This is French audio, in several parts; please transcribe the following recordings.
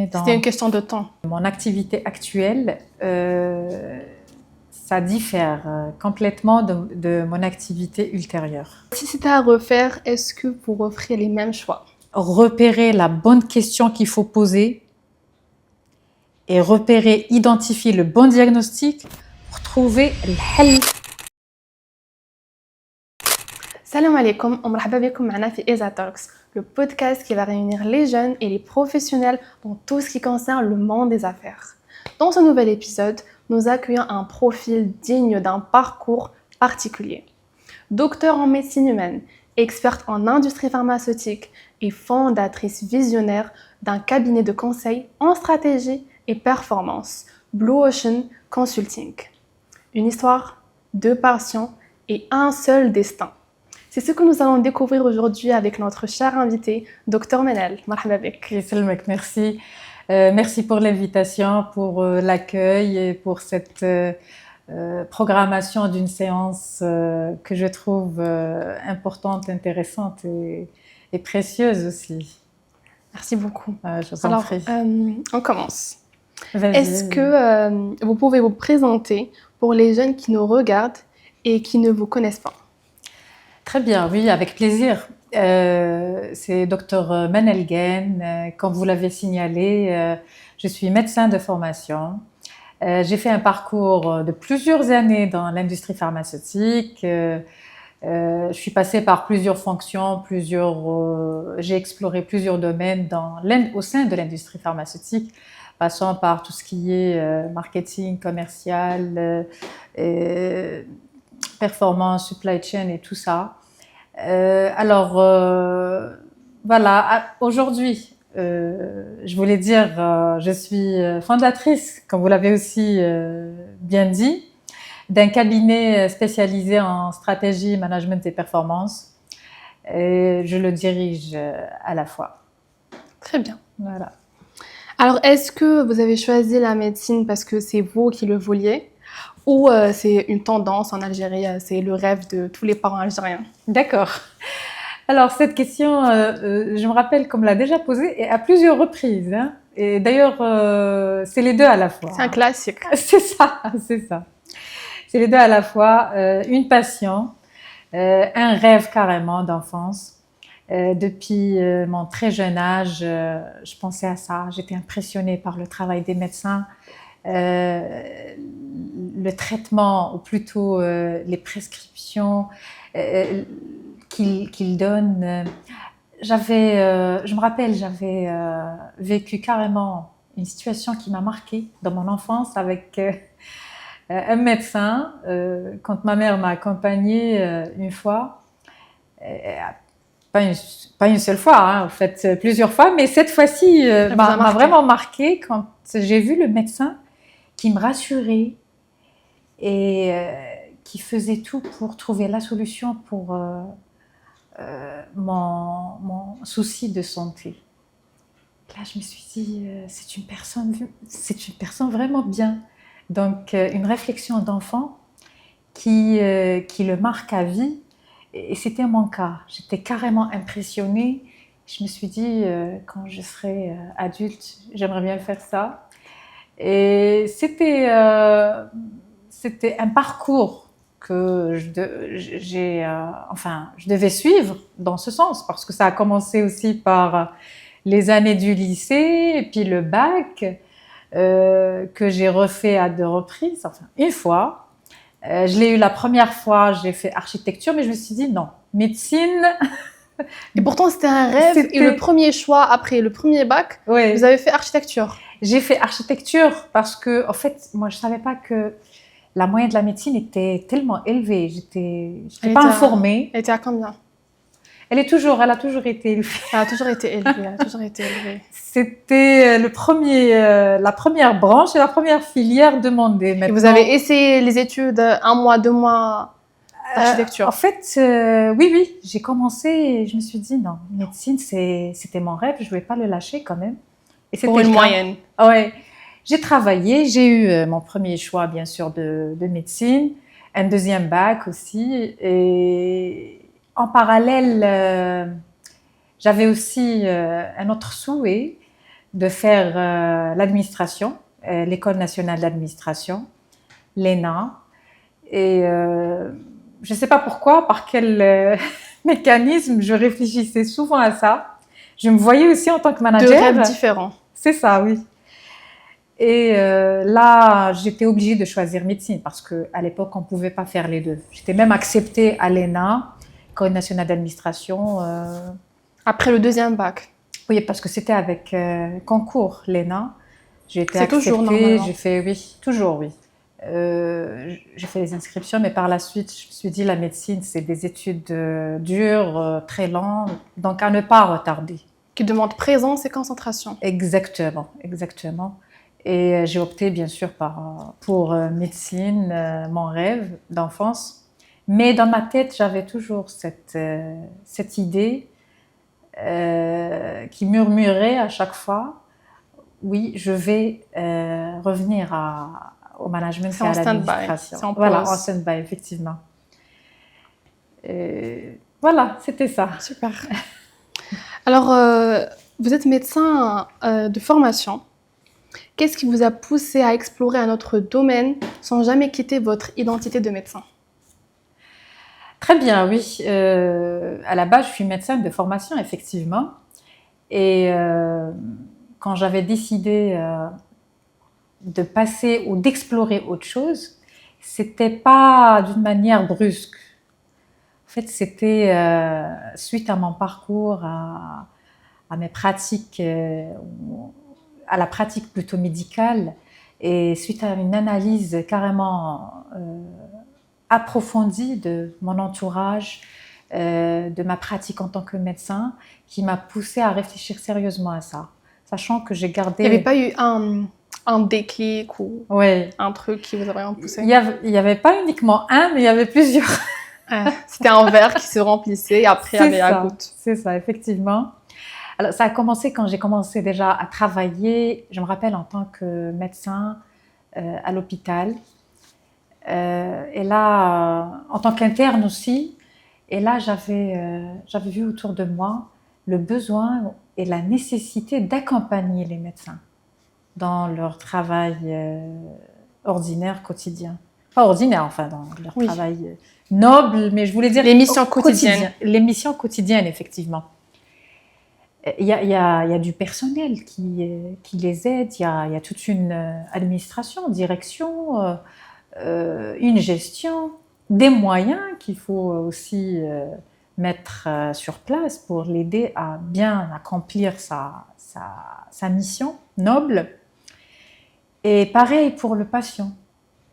continuer dans... C'était une question de temps. Mon activité actuelle, ça diffère complètement de mon activité ultérieure. Si c'était à refaire, est-ce que vous referiez les mêmes choix? Repérer la bonne question qu'il faut poser et identifier le bon diagnostic pour trouver le hal. Salam alaikum, marhaba bikoum معنا في ESA Talks, le podcast qui va réunir les jeunes et les professionnels dans tout ce qui concerne le monde des affaires. Dans ce nouvel épisode, nous accueillons un profil digne d'un parcours particulier. Docteur en médecine humaine, experte en industrie pharmaceutique et fondatrice visionnaire d'un cabinet de conseil en stratégie et performance, Blue Ocean Consulting. Une histoire, deux passions et un seul destin. C'est ce que nous allons découvrir aujourd'hui avec notre cher invité, Dr Manal. Marhaba bik. Merci. Merci pour l'invitation, pour l'accueil et pour cette programmation d'une séance que je trouve importante, intéressante et précieuse aussi. Merci beaucoup. Je vous en prie. On commence. Vas-y. Est-ce que vous pouvez vous présenter pour les jeunes qui nous regardent et qui ne vous connaissent pas? Très bien, oui, avec plaisir. C'est Dr Manal Ghen. Comme vous l'avez signalé, je suis médecin de formation. J'ai fait un parcours de plusieurs années dans l'industrie pharmaceutique. Je suis passée par plusieurs fonctions, j'ai exploré plusieurs domaines au sein de l'industrie pharmaceutique, passant par tout ce qui est marketing, commercial, performance, supply chain et tout ça. Voilà, aujourd'hui, je voulais dire, je suis fondatrice, comme vous l'avez aussi bien dit, d'un cabinet spécialisé en stratégie, management et performance. Et je le dirige à la fois. Très bien. Voilà. Alors, est-ce que vous avez choisi la médecine parce que c'est vous qui le vouliez? Ou c'est une tendance en Algérie, c'est le rêve de tous les parents algériens? D'accord. Alors, cette question, je me rappelle qu'on me l'a déjà posée et à plusieurs reprises. Hein. Et d'ailleurs, c'est les deux à la fois. C'est un classique. C'est ça, c'est ça. C'est les deux à la fois. Une passion, un rêve carrément d'enfance. Depuis mon très jeune âge, je pensais à ça. J'étais impressionnée par le travail des médecins. Le traitement, ou plutôt les prescriptions qu'ils donnent. Je me rappelle, j'avais vécu carrément une situation qui m'a marquée dans mon enfance avec un médecin. Quand ma mère m'a accompagnée une fois, pas une seule fois, hein, en fait plusieurs fois, mais cette fois-ci m'a vraiment marquée quand j'ai vu le médecin qui me rassurait et qui faisait tout pour trouver la solution pour mon souci de santé. Là, je me suis dit, c'est une personne vraiment bien. Donc, une réflexion d'enfant qui le marque à vie. Et c'était mon cas. J'étais carrément impressionnée. Je me suis dit, quand je serai adulte, j'aimerais bien faire ça. Et c'était un parcours que je devais suivre dans ce sens, parce que ça a commencé aussi par les années du lycée et puis le bac que j'ai refait à 2 reprises, enfin une fois. Je l'ai eu la première fois, j'ai fait architecture, mais je me suis dit non, médecine. Et pourtant c'était un rêve. Et le premier choix après le premier bac, oui. Vous avez fait architecture. J'ai fait architecture parce que, en fait, moi je savais pas que la moyenne de la médecine était tellement élevée. J'étais pas informée. Elle était à combien? Elle a toujours été élevée. Elle a toujours été élevée. C'était la première branche et la première filière demandée. Maintenant, et vous avez essayé les études 1 mois, 2 mois d'architecture? En fait, oui. J'ai commencé et je me suis dit non, médecine, c'était mon rêve. Je ne voulais pas le lâcher quand même. Et pour une moyenne. Ouais. J'ai travaillé, j'ai eu mon premier choix bien sûr de médecine, un deuxième bac aussi, et en parallèle, j'avais aussi un autre souhait, de faire l'administration, l'École nationale d'administration, l'ENA. Et je ne sais pas pourquoi, par quel mécanisme, je réfléchissais souvent à ça. Je me voyais aussi en tant que manager. Deux rêves différents. C'est ça, oui. Et là, j'étais obligée de choisir médecine parce qu'à l'époque, on ne pouvait pas faire les deux. J'étais même acceptée à l'ENA, École nationale d'administration. Après le deuxième bac. Oui, parce que c'était avec concours, l'ENA. J'ai été acceptée. C'est toujours normalement. J'ai fait, oui, toujours, oui. J'ai fait les inscriptions, mais par la suite, je me suis dit, la médecine, c'est des études dures, très longues, donc à ne pas retarder. Qui demandent présence et concentration. Exactement, exactement. Et j'ai opté bien sûr pour médecine, mon rêve d'enfance. Mais dans ma tête, j'avais toujours cette idée qui murmurait à chaque fois, oui, je vais revenir au management et à l'administration. Voilà, en stand-by, effectivement. Et voilà, c'était ça. Super. Alors, vous êtes médecin de formation. Qu'est-ce qui vous a poussé à explorer un autre domaine sans jamais quitter votre identité de médecin? Très bien, oui. À la base, je suis médecin de formation, effectivement. Et quand j'avais décidé de passer ou d'explorer autre chose, c'était pas d'une manière brusque. En fait, c'était suite à mon parcours, à mes pratiques, à la pratique plutôt médicale, et suite à une analyse carrément approfondie de mon entourage, de ma pratique en tant que médecin, qui m'a poussée à réfléchir sérieusement à ça, sachant que j'ai gardé... Il n'y avait pas eu un déclic ou un truc qui vous a vraiment poussé? Il n'y avait pas uniquement un, mais il y avait plusieurs. C'était un verre qui se remplissait et après il y avait la goutte. C'est ça, effectivement. Alors, ça a commencé quand j'ai commencé déjà à travailler, je me rappelle, en tant que médecin à l'hôpital. Et là, en tant qu'interne aussi. Et là, j'avais vu autour de moi le besoin et la nécessité d'accompagner les médecins dans leur travail ordinaire, quotidien. Pas ordinaire, enfin, dans leur travail noble, mais je voulais dire... Les missions quotidiennes. Les missions quotidiennes, effectivement. Il y a du personnel qui les aide, il y a toute une administration, direction, une gestion, des moyens qu'il faut aussi mettre sur place pour l'aider à bien accomplir sa mission noble. Et pareil pour le patient,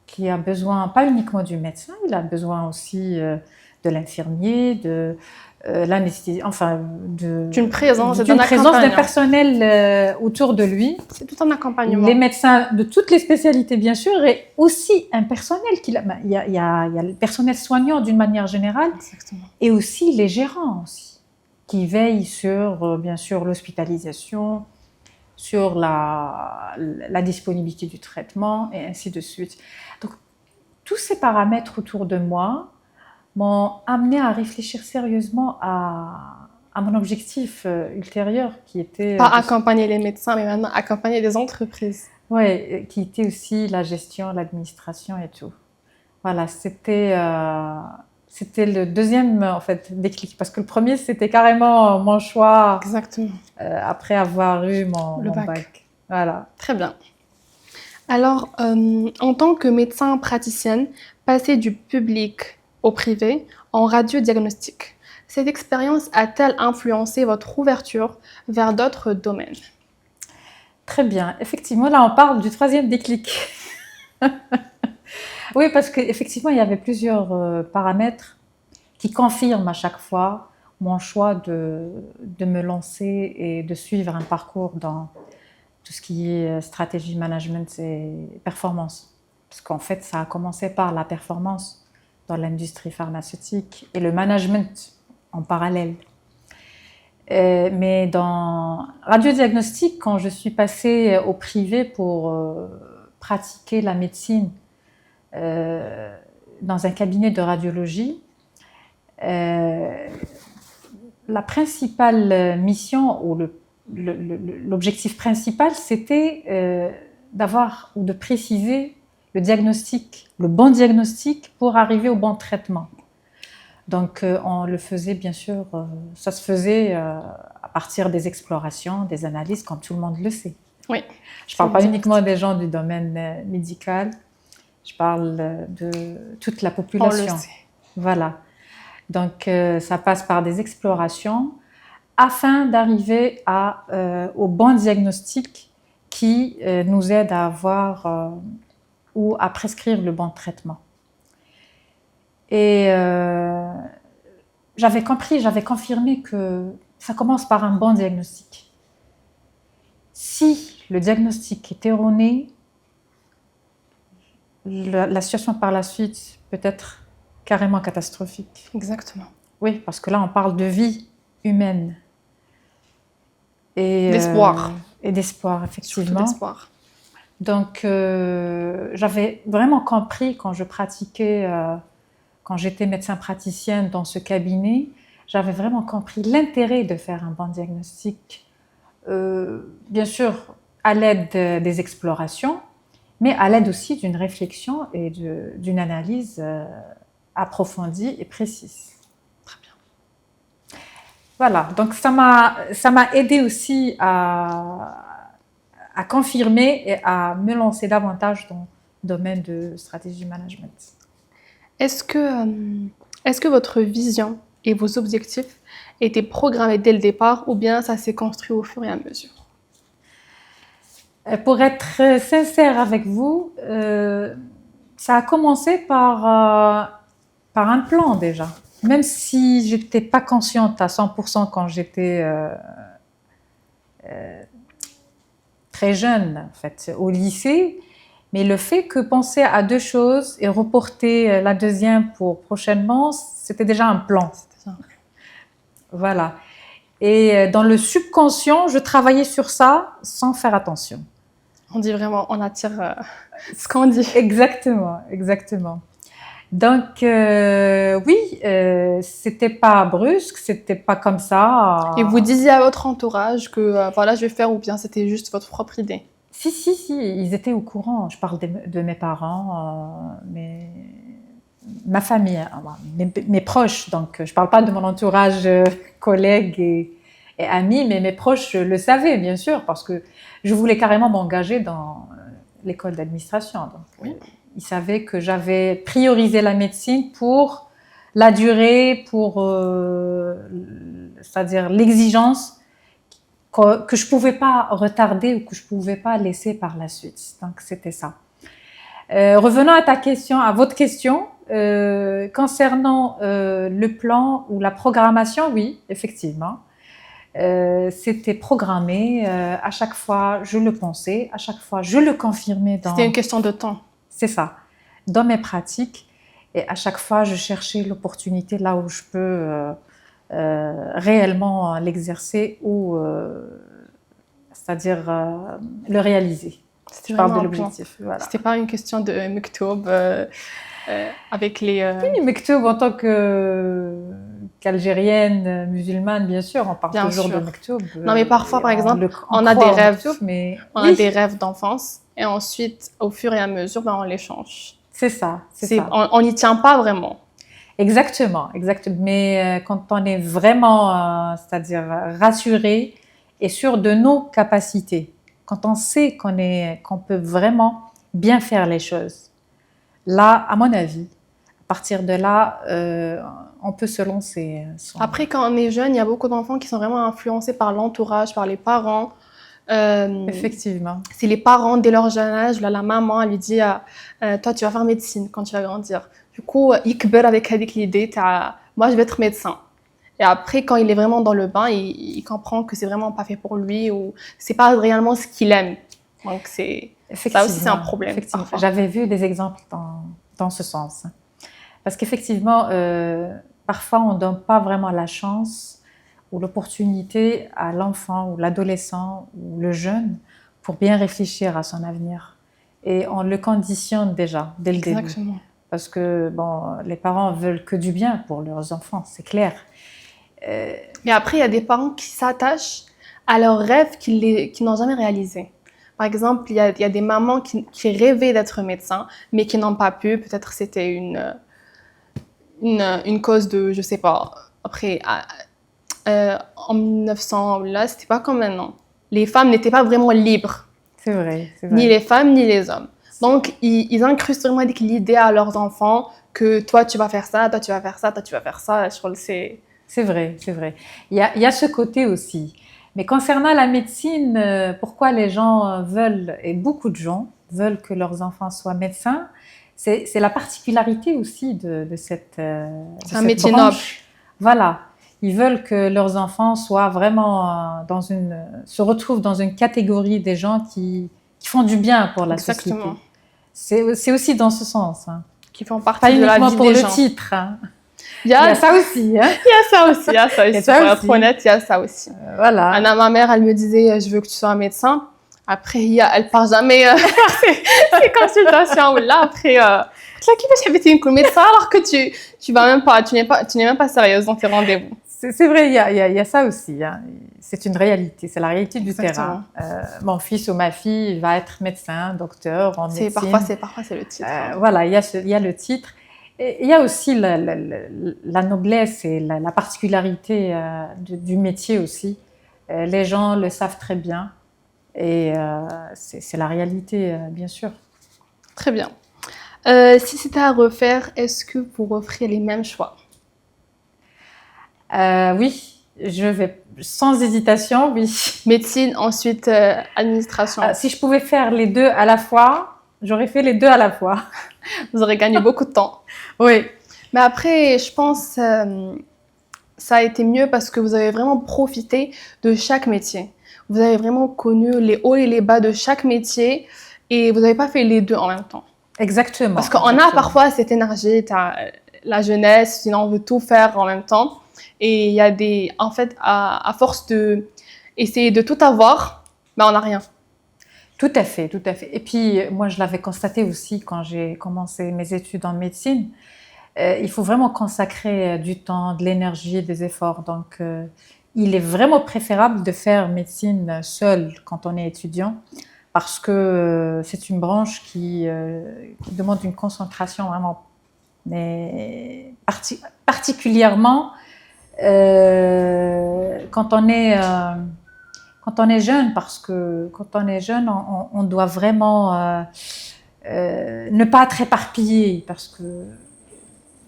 qui a besoin pas uniquement du médecin, il a besoin aussi de l'infirmier, de l'anesthésie, enfin d'une présence d'un personnel autour de lui. C'est tout un accompagnement. Les médecins de toutes les spécialités, bien sûr, et aussi un personnel il y a le personnel soignant d'une manière générale. Exactement. Et aussi les gérants aussi, qui veillent sur, bien sûr, l'hospitalisation, sur la disponibilité du traitement et ainsi de suite. Donc, tous ces paramètres autour de moi m'ont amené à réfléchir sérieusement à mon objectif ultérieur qui était... Pas accompagner les médecins, mais maintenant accompagner les entreprises. Oui, qui était aussi la gestion, l'administration et tout. Voilà, c'était le deuxième en fait, déclic, parce que le premier, c'était carrément mon choix. Exactement. Après avoir eu mon bac. Voilà. Très bien. Alors, en tant que médecin praticienne, passer du public au privé en radiodiagnostic, cette expérience a-t-elle influencé votre ouverture vers d'autres domaines? Très bien. Effectivement, là, on parle du troisième déclic. Oui, parce qu'effectivement, il y avait plusieurs paramètres qui confirment à chaque fois mon choix de me lancer et de suivre un parcours dans tout ce qui est stratégie, management et performance. Parce qu'en fait, ça a commencé par la performance dans l'industrie pharmaceutique et le management en parallèle. Mais dans radiodiagnostic, quand je suis passée au privé pour pratiquer la médecine dans un cabinet de radiologie, la principale mission ou l'objectif principal, c'était d'avoir ou de préciser le diagnostic, le bon diagnostic pour arriver au bon traitement. Donc, on le faisait, bien sûr, ça se faisait à partir des explorations, des analyses, comme tout le monde le sait. Oui. Je ne parle pas uniquement des gens du domaine médical, je parle de toute la population. On le sait. Voilà. Donc, ça passe par des explorations afin d'arriver au bon diagnostic qui nous aide à avoir ou à prescrire le bon traitement. Et j'avais confirmé que ça commence par un bon diagnostic. Si le diagnostic est erroné, la situation par la suite peut être carrément catastrophique. Exactement. Oui, parce que là, on parle de vie humaine. Et d'espoir. Et d'espoir, effectivement. Surtout d'espoir. Donc, j'avais vraiment compris quand je pratiquais, quand j'étais médecin praticienne dans ce cabinet, j'avais vraiment compris l'intérêt de faire un bon diagnostic. Bien sûr, à l'aide des explorations, mais à l'aide aussi d'une réflexion et d'une analyse approfondie et précise. Très bien. Voilà, donc ça m'a aidé aussi à confirmer et à me lancer davantage dans le domaine de stratégie management. Est-ce que votre vision et vos objectifs étaient programmés dès le départ ou bien ça s'est construit au fur et à mesure? Pour être sincère avec vous, ça a commencé par un plan déjà. Même si je n'étais pas consciente à 100% quand j'étais très jeune, en fait, au lycée, mais le fait que penser à deux choses et reporter la deuxième pour prochainement, c'était déjà un plan. Voilà. Et dans le subconscient, je travaillais sur ça sans faire attention. On dit vraiment, on attire ce qu'on dit. Exactement, exactement. Donc, oui, c'était pas brusque, c'était pas comme ça. Et vous disiez à votre entourage que voilà, je vais faire, ou bien c'était juste votre propre idée? Si, ils étaient au courant. Je parle de mes parents, ma famille, mes proches. Donc, je parle pas de mon entourage, collègues et amis, mais mes proches le savaient, bien sûr, parce que je voulais carrément m'engager dans l'école d'administration. Donc, oui. Ils savaient que j'avais priorisé la médecine pour la durée, c'est-à-dire l'exigence que je ne pouvais pas retarder ou que je ne pouvais pas laisser par la suite. Donc, c'était ça. Revenons à votre question. Concernant le plan ou la programmation, oui, effectivement. C'était programmé. À chaque fois, je le pensais. À chaque fois, je le confirmais. C'était une question de temps. C'est ça, dans mes pratiques. Et à chaque fois, je cherchais l'opportunité là où je peux réellement l'exercer ou, c'est-à-dire, le réaliser. C'était je parle de l'objectif. Voilà. C'était pas une question de mektoub avec les... Oui, mektoub en tant qu'Algérienne musulmane, bien sûr, on parle toujours de mektoub. Non, mais parfois, par exemple, on a des rêves, on a des rêves d'enfance. Et ensuite, au fur et à mesure, on les change. C'est ça. On n'y tient pas vraiment. Exactement. Mais quand on est vraiment, c'est-à-dire rassuré et sûr de nos capacités, quand on sait qu'on peut vraiment bien faire les choses, là, à mon avis, à partir de là, on peut se lancer. Après, quand on est jeune, il y a beaucoup d'enfants qui sont vraiment influencés par l'entourage, par les parents. Effectivement. C'est les parents, dès leur jeune âge, la maman, elle lui dit toi, tu vas faire médecine quand tu vas grandir. Du coup, il kber avec l'idée, moi, je vais être médecin. Et après, quand il est vraiment dans le bain, il comprend que c'est vraiment pas fait pour lui ou c'est pas réellement ce qu'il aime. Donc, ça aussi, c'est un problème. J'avais vu des exemples dans ce sens. Parce qu'effectivement, parfois, on ne donne pas vraiment la chance ou l'opportunité à l'enfant ou l'adolescent ou le jeune pour bien réfléchir à son avenir. Et on le conditionne déjà, dès le début. Parce que les parents veulent que du bien pour leurs enfants, c'est clair. Mais après, il y a des parents qui s'attachent à leurs rêves qu'ils n'ont jamais réalisés. Par exemple, il y a des mamans qui rêvaient d'être médecin, mais qui n'ont pas pu. Peut-être c'était une cause de, je sais pas, après, en 1900, là, c'était pas comme maintenant. Les femmes n'étaient pas vraiment libres, C'est vrai, c'est ni vrai. les femmes, ni les hommes. Donc, ils incrustent vraiment l'idée à leurs enfants que toi, tu vas faire ça, toi, tu vas faire ça, toi, tu vas faire ça. C'est vrai, c'est vrai. Il y a ce côté aussi. Mais concernant la médecine, pourquoi les gens veulent, et beaucoup de gens veulent que leurs enfants soient médecins, c'est la particularité aussi de C'est un cette métier branche. noble. Voilà. Ils veulent que leurs enfants soient vraiment se retrouvent dans une catégorie des gens qui font du bien pour la société. Exactement. C'est aussi dans ce sens, hein. Qui font Pas partie de la uniquement vie pour des le gens. titre, hein. Il Il y a ça aussi, hein. y a ça aussi, il y a ça aussi. Il y a ça Pour être aussi. honnête, il y a ça aussi. Voilà. Anna, ma mère, elle me disait, je veux que tu sois un médecin. Après, elle part jamais faire ses consultations. Ou là, après, tu l'as qui fait médecin alors que tu vas même pas, tu n'es même pas sérieuse dans tes rendez-vous. C'est vrai, il y a ça aussi, hein. C'est une réalité, c'est la réalité du Exactement. terrain. Mon fils ou ma fille va être médecin, docteur en médecine. Parfois, c'est le titre. Voilà, il y a le titre. Et il y a aussi la noblesse et la particularité du métier aussi. Les gens le savent très bien et c'est la réalité, bien sûr. Très bien. Si c'était à refaire, est-ce que vous referiez les mêmes choix? Oui, je vais sans hésitation, oui. Médecine, ensuite administration. Si je pouvais faire les deux à la fois, j'aurais fait les deux à la fois. Vous aurez gagné beaucoup de temps. Oui. Mais après, je pense ça a été mieux parce que vous avez vraiment profité de chaque métier. Vous avez vraiment connu les hauts et les bas de chaque métier et vous n'avez pas fait les deux en même temps. Exactement. Parce qu'on a parfois cette énergie, la jeunesse, sinon on veut tout faire en même temps. Et il y a en fait, à force de essayer de tout avoir, ben on n'a rien. Tout à fait, tout à fait. Et puis, moi, je l'avais constaté aussi quand j'ai commencé mes études en médecine. Il faut vraiment consacrer du temps, de l'énergie, des efforts. Donc, il est vraiment préférable de faire médecine seule quand on est étudiant parce que c'est une branche qui demande une concentration vraiment, mais particulièrement quand on est jeune, parce que quand on est jeune, on doit vraiment ne pas être éparpillé, parce que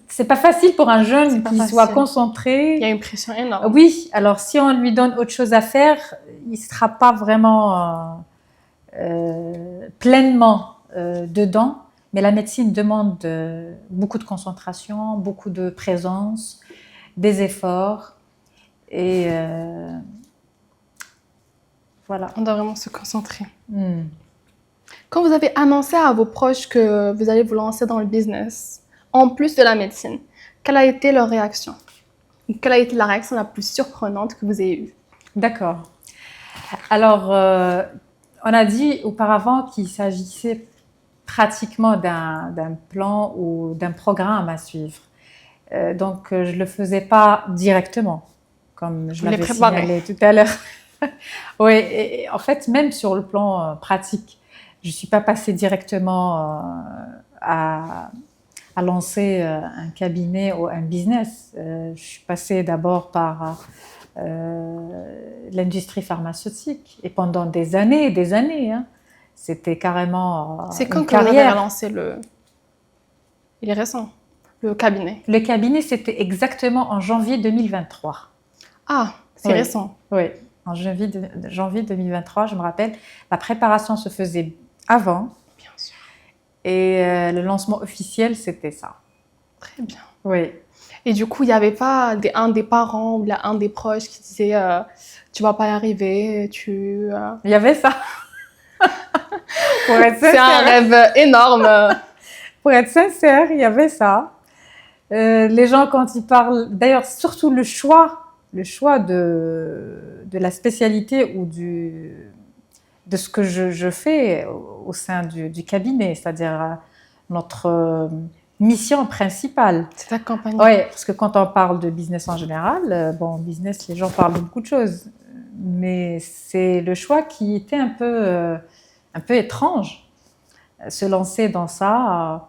c'est pas facile pour un jeune qui soit concentré. Il y a une pression énorme. Oui, alors si on lui donne autre chose à faire, il sera pas vraiment pleinement dedans. Mais la médecine demande beaucoup de concentration, beaucoup de présence, des efforts et voilà. On doit vraiment se concentrer. Quand vous avez annoncé à vos proches que vous allez vous lancer dans le business, en plus de la médecine, quelle a été leur réaction? Quelle a été la réaction la plus surprenante que vous ayez eue? D'accord. Alors, on a dit auparavant qu'il s'agissait pratiquement d'un plan ou d'un programme à suivre. Donc, je ne le faisais pas directement, comme je l'avais signalé tout à l'heure. Oui, et en fait, même sur le plan pratique, je ne suis pas passée directement à lancer un cabinet ou un business. Je suis passée d'abord par l'industrie pharmaceutique et pendant des années, hein, c'était carrément C'est quand une que vous carrière. avez lancé Il est récent, le cabinet. Le cabinet, c'était exactement en janvier 2023. Ah, c'est récent. Oui, en janvier 2023, je me rappelle. La préparation se faisait avant. Bien sûr. Et le lancement officiel, c'était ça. Très bien. Oui. Et du coup, il n'y avait pas un des parents ou un des proches qui disait tu vas pas y arriver, Il y avait ça. Pour être sincère. C'est un rêve énorme. Pour être sincère, il y avait ça. Les gens, quand ils parlent, d'ailleurs, surtout le choix de la spécialité ou de ce que je fais au sein du cabinet, c'est-à-dire notre mission principale. C'est d'accompagner. Oui, parce que quand on parle de business en général, business, les gens parlent de beaucoup de choses. mais c'est le choix qui était un peu étrange. Se lancer dans ça,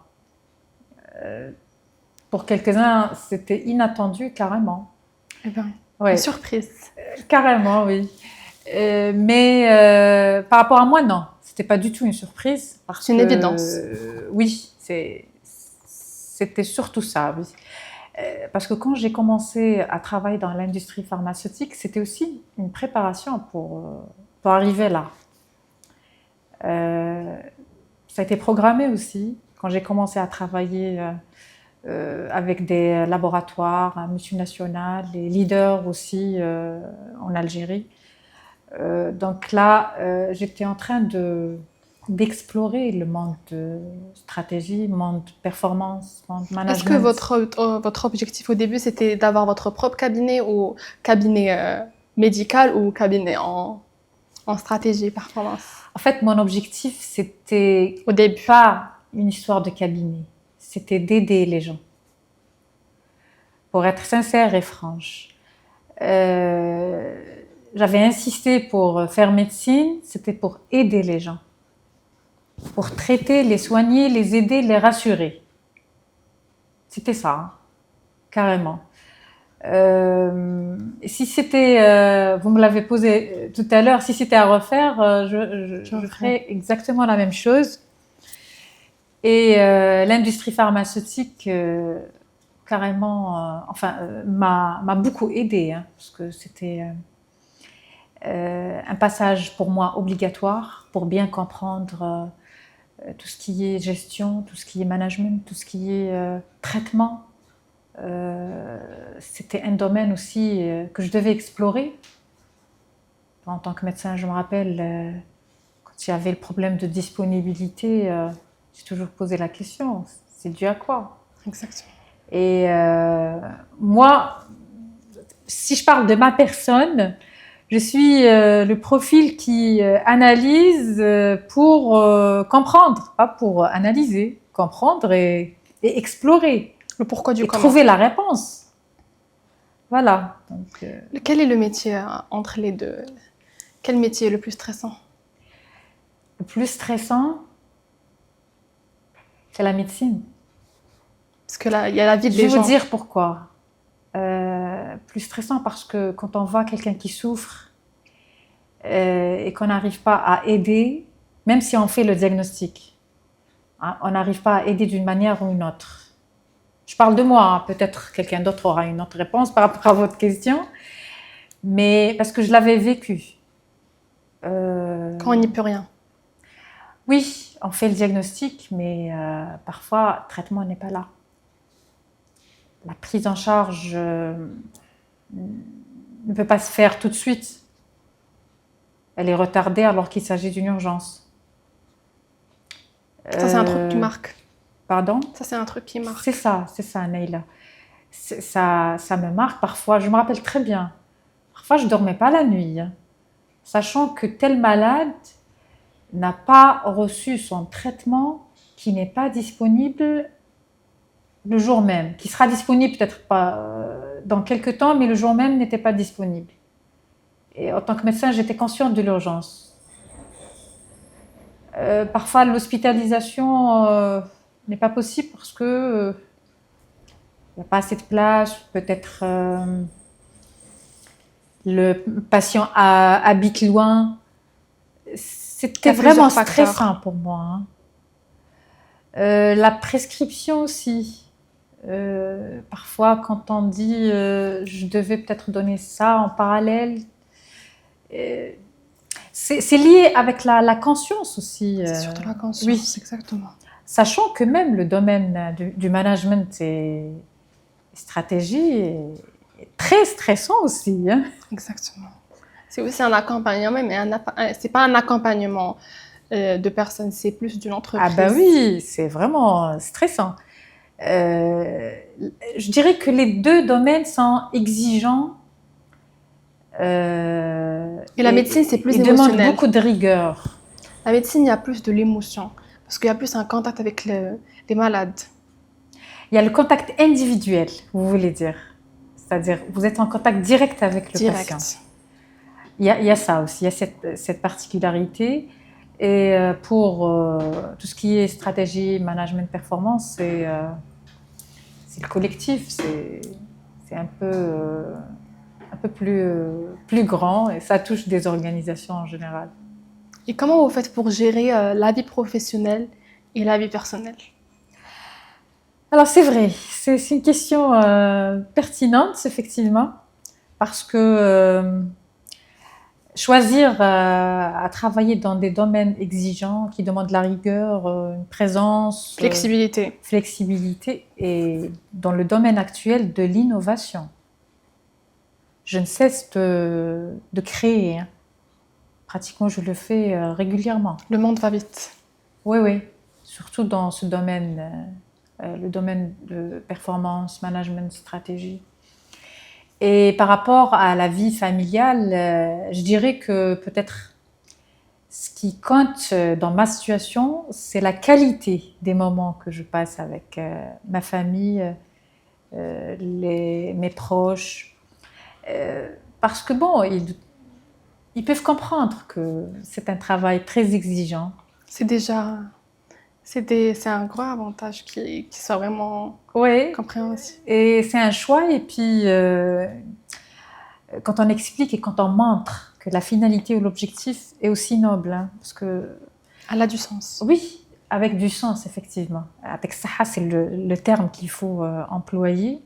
pour quelques-uns, c'était inattendu carrément. Eh bien, Ouais, une surprise. carrément, oui. Mais par rapport à moi, non, c'était pas du tout une surprise. C'est une évidence. Oui, c'était surtout ça, oui. Parce que quand j'ai commencé à travailler dans l'industrie pharmaceutique, c'était aussi une préparation pour arriver là. Ça a été programmé aussi. Quand j'ai commencé à travailler avec des laboratoires multinationaux, les leaders aussi en Algérie. Donc là, j'étais en train d'explorer le monde de stratégie, monde performance, monde management. Est-ce que votre objectif au début, c'était d'avoir votre propre cabinet ou cabinet médical ou cabinet en stratégie performance? En fait, mon objectif, c'était Au début. pas une histoire de cabinet, c'était d'aider les gens. Pour être sincère et franche. J'avais insisté pour faire médecine, c'était pour aider les gens. Pour traiter, les soigner, les aider, les rassurer. C'était ça, hein, carrément. Si c'était, vous me l'avez posé tout à l'heure, si c'était à refaire, je ferais exactement la même chose. Et l'industrie pharmaceutique, carrément, m'a beaucoup aidée, hein, parce que c'était un passage pour moi obligatoire pour bien comprendre tout ce qui est gestion, tout ce qui est management, tout ce qui est traitement. C'était un domaine aussi que je devais explorer. En tant que médecin, je me rappelle, quand il y avait le problème de disponibilité, j'ai toujours posé la question, c'est dû à quoi? Exactement. Et moi, si je parle de ma personne, je suis le profil qui analyse pour comprendre, pas pour analyser, comprendre et explorer. Le pourquoi du et comment. trouver la réponse. Voilà. Donc, Quel est le métier entre les deux? Quel métier est le plus stressant? le plus stressant, c'est la médecine. Parce que là, il y a la vie des Je vais gens. vous dire pourquoi. Plus stressant parce que quand on voit quelqu'un qui souffre et qu'on n'arrive pas à aider, même si on fait le diagnostic, hein, on n'arrive pas à aider d'une manière ou une autre. Je parle de moi, hein, peut-être quelqu'un d'autre aura une autre réponse par rapport à votre question, mais parce que je l'avais vécu. Quand on n'y peut rien. Oui, on fait le diagnostic, mais parfois, le traitement n'est pas là. La prise en charge ne peut pas se faire tout de suite. Elle est retardée alors qu'il s'agit d'une urgence. Ça, c'est un truc qui marque. Pardon? Ça, c'est un truc qui marque. C'est ça, Neila. Ça me marque parfois. Je me rappelle très bien. Parfois, je ne dormais pas la nuit, hein, sachant que tel malade n'a pas reçu son traitement, qui n'est pas disponible le jour même, qui sera disponible peut-être pas dans quelques temps, mais le jour même n'était pas disponible. Et en tant que médecin, j'étais consciente de l'urgence. Parfois, l'hospitalisation n'est pas possible parce que il n'y a pas assez de place, peut-être le patient habite loin. C'était vraiment stressant pour moi. Hein. La prescription aussi. Parfois, quand on dit je devais peut-être donner ça en parallèle, c'est lié avec la conscience aussi. C'est surtout la conscience, oui. Exactement. Sachant que même le domaine du management et stratégie est très stressant aussi. Hein. Exactement. C'est aussi un accompagnement, mais c'est pas un accompagnement de personnes, c'est plus d'une entreprise. Ah ben oui, c'est vraiment stressant. Je dirais que les deux domaines sont exigeants. Et la médecine, c'est plus émotionnel. Demande beaucoup de rigueur. La médecine, il y a plus de l'émotion, parce qu'il y a plus un contact avec les malades. Il y a le contact individuel, vous voulez dire. C'est-à-dire, vous êtes en contact direct avec le patient. il y a ça aussi, il y a cette particularité. Et pour tout ce qui est stratégie, management, performance, c'est le collectif, c'est un peu plus grand et ça touche des organisations en général. Et comment vous faites pour gérer la vie professionnelle et la vie personnelle? Alors c'est vrai, c'est une question pertinente, effectivement, parce que choisir à travailler dans des domaines exigeants qui demandent de la rigueur, une présence, flexibilité, et dans le domaine actuel de l'innovation. Je ne cesse de créer. Hein. Pratiquement, je le fais régulièrement. Le monde va vite. Oui, oui. Surtout dans ce domaine, le domaine de performance, management, stratégie. Et par rapport à la vie familiale, je dirais que peut-être ce qui compte dans ma situation, c'est la qualité des moments que je passe avec ma famille, mes proches. Parce que bon, ils peuvent comprendre que c'est un travail très exigeant. C'est un grand avantage qui soit vraiment compréhensible. Et c'est un choix. Et puis, quand on explique et quand on montre que la finalité ou l'objectif est aussi noble, hein, parce que... Elle a du sens. Oui, avec du sens, effectivement. Avec ça, c'est le terme qu'il faut employer.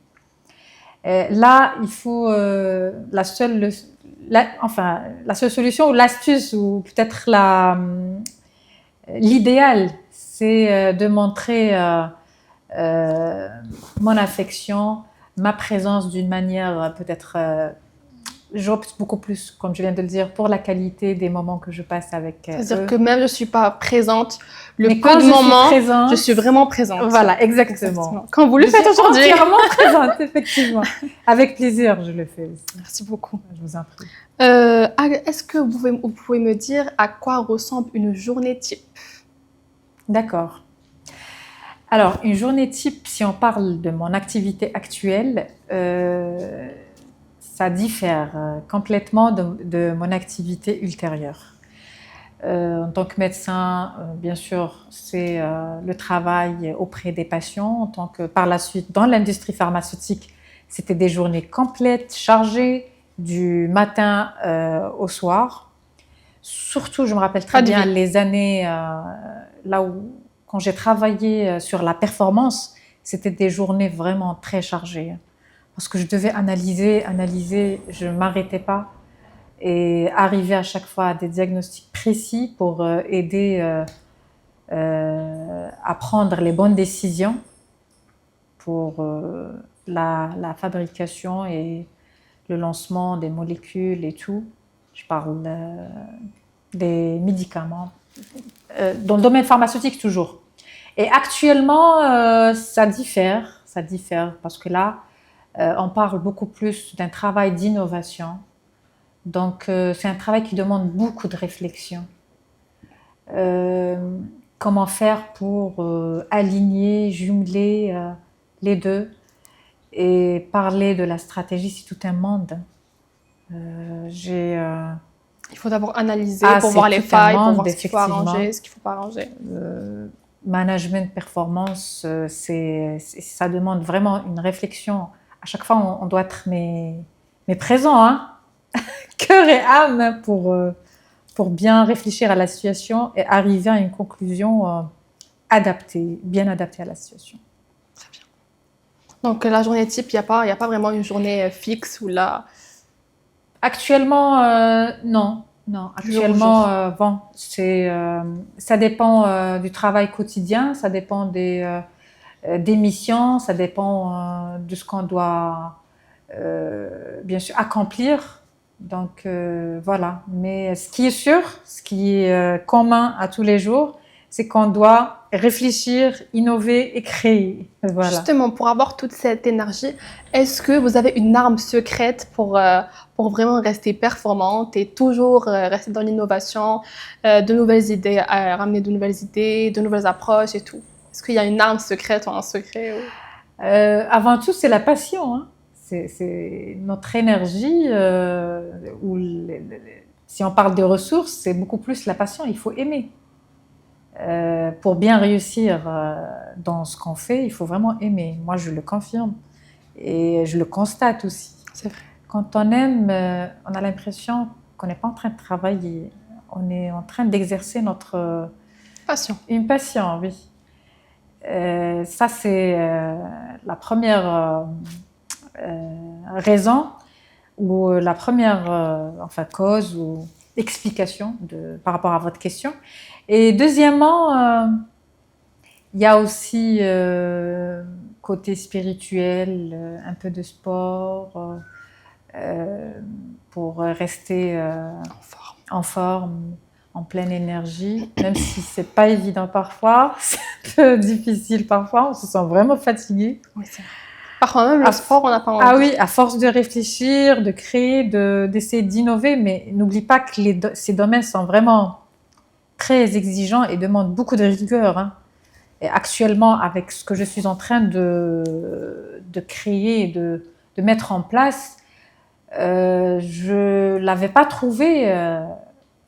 Là, il faut la seule solution ou l'astuce ou peut-être l'idéal, c'est de montrer mon affection, ma présence d'une manière peut-être... j'opte beaucoup plus, comme je viens de le dire, pour la qualité des moments que je passe avec C'est-à-dire eux. que même je ne suis pas présente, peu de moments, je suis vraiment présente. Voilà, exactement. Quand vous le faites aujourd'hui. Je suis entièrement présente, effectivement. Avec plaisir, je le fais aussi. Merci beaucoup. Je vous en prie. Est-ce que vous pouvez me dire à quoi ressemble une journée type? D'accord. Alors, une journée type, si on parle de mon activité actuelle, ça diffère complètement de mon activité ultérieure. En tant que médecin, bien sûr, c'est le travail auprès des patients. Par la suite, dans l'industrie pharmaceutique, c'était des journées complètes, chargées, du matin au soir. Surtout, je me rappelle très bien les années là où, quand j'ai travaillé sur la performance, c'était des journées vraiment très chargées. Parce que je devais analyser, je ne m'arrêtais pas et arriver à chaque fois à des diagnostics précis pour aider à prendre les bonnes décisions pour la fabrication et le lancement des molécules et tout. Je parle des médicaments, dans le domaine pharmaceutique toujours. Et actuellement, ça diffère parce que là, on parle beaucoup plus d'un travail d'innovation. Donc, c'est un travail qui demande beaucoup de réflexion. Comment faire pour aligner, jumeler les deux et parler de la stratégie, c'est tout un monde. Il faut d'abord analyser pour voir les failles, pour voir ce qu'il faut arranger, ce qu'il ne faut pas arranger. Management, performance, ça demande vraiment une réflexion. À chaque fois, on doit être présent, hein, cœur et âme pour bien réfléchir à la situation et arriver à une conclusion bien adaptée à la situation. Très bien. Donc la journée type, il n'y a pas vraiment une journée fixe ou là. Actuellement, non. Actuellement, bon, ça dépend du travail quotidien, ça dépend des missions, ça dépend de ce qu'on doit bien sûr accomplir. Donc voilà. Mais ce qui est sûr, ce qui est commun à tous les jours, c'est qu'on doit réfléchir, innover et créer. Voilà. Justement, pour avoir toute cette énergie, est-ce que vous avez une arme secrète pour vraiment rester performante et toujours rester dans l'innovation, de nouvelles idées, ramener de nouvelles idées, de nouvelles approches et tout? Est-ce qu'il y a une arme secrète ou un secret Avant tout, c'est la passion. Hein. C'est notre énergie, si on parle de ressources, c'est beaucoup plus la passion. Il faut aimer. Pour bien réussir dans ce qu'on fait, il faut vraiment aimer. Moi, je le confirme et je le constate aussi. C'est vrai. Quand on aime, on a l'impression qu'on n'est pas en train de travailler. On est en train d'exercer Passion. une passion, oui. Ça, c'est la première raison ou la première cause ou explication par rapport à votre question. Et deuxièmement, il y a aussi côté spirituel, un peu de sport pour rester en forme, en pleine énergie, même si c'est pas évident parfois, c'est un peu difficile parfois, on se sent vraiment fatigué. Oui, c'est vrai. Parfois même le sport, on n'a pas envie. Ah oui, à force de réfléchir, de créer, d'essayer d'innover, mais n'oublie pas que ces domaines sont vraiment très exigeants et demandent beaucoup de rigueur. Hein. Et actuellement, avec ce que je suis en train de créer, de mettre en place, je l'avais pas trouvé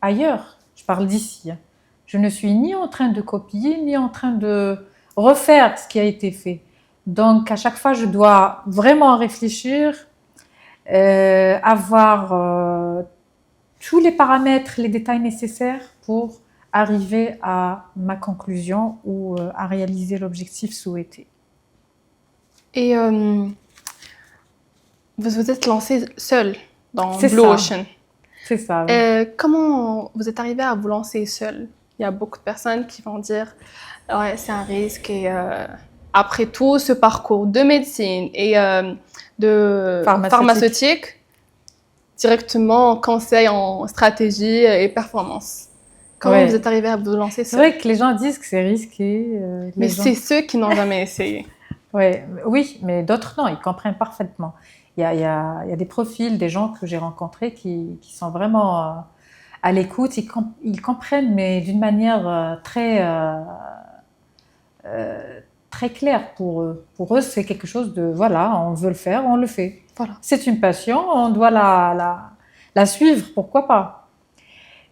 ailleurs. Je parle d'ici. Hein. Je ne suis ni en train de copier, ni en train de refaire ce qui a été fait. Donc, à chaque fois, je dois vraiment réfléchir, avoir tous les paramètres, les détails nécessaires pour arriver à ma conclusion ou à réaliser l'objectif souhaité. Et vous vous êtes lancé seul dans C'est Blue ça. Ocean. C'est ça. Oui. Comment vous êtes arrivé à vous lancer seul? Il y a beaucoup de personnes qui vont dire ouais, c'est un risque et après tout ce parcours de médecine et de pharmaceutique, directement conseil en stratégie et performance. Comment vous êtes arrivé à vous lancer seul? C'est vrai que les gens disent que c'est risqué. Mais c'est ceux qui n'ont jamais essayé. Oui, mais d'autres non, ils comprennent parfaitement. Il y a des profils, des gens que j'ai rencontrés qui sont vraiment à l'écoute, ils comprennent, mais d'une manière très claire pour eux. Pour eux, c'est quelque chose de, voilà, on veut le faire, on le fait. Voilà. C'est une passion, on doit la suivre, pourquoi pas.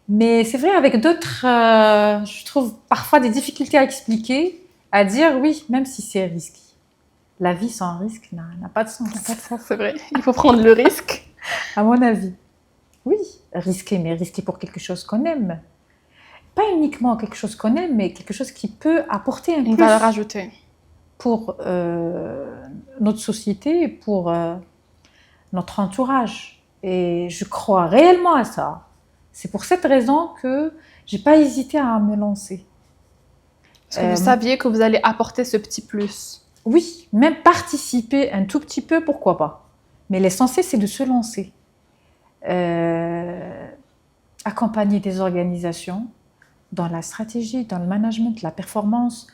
Mais c'est vrai, avec d'autres, je trouve parfois des difficultés à expliquer, à dire oui, même si c'est risqué. La vie sans risque n'a pas de sens. N'a pas de sens, c'est vrai. Il faut prendre le risque. À mon avis. Oui, risquer, mais risquer pour quelque chose qu'on aime. Pas uniquement quelque chose qu'on aime, mais quelque chose qui peut apporter une valeur ajoutée pour notre société et pour notre entourage. Et je crois réellement à ça. C'est pour cette raison que j'ai pas hésité à me lancer. Parce que vous saviez que vous allez apporter ce petit plus. Oui, même participer un tout petit peu, pourquoi pas. Mais l'essentiel, c'est de se lancer. Accompagner des organisations dans la stratégie, dans le management, la performance,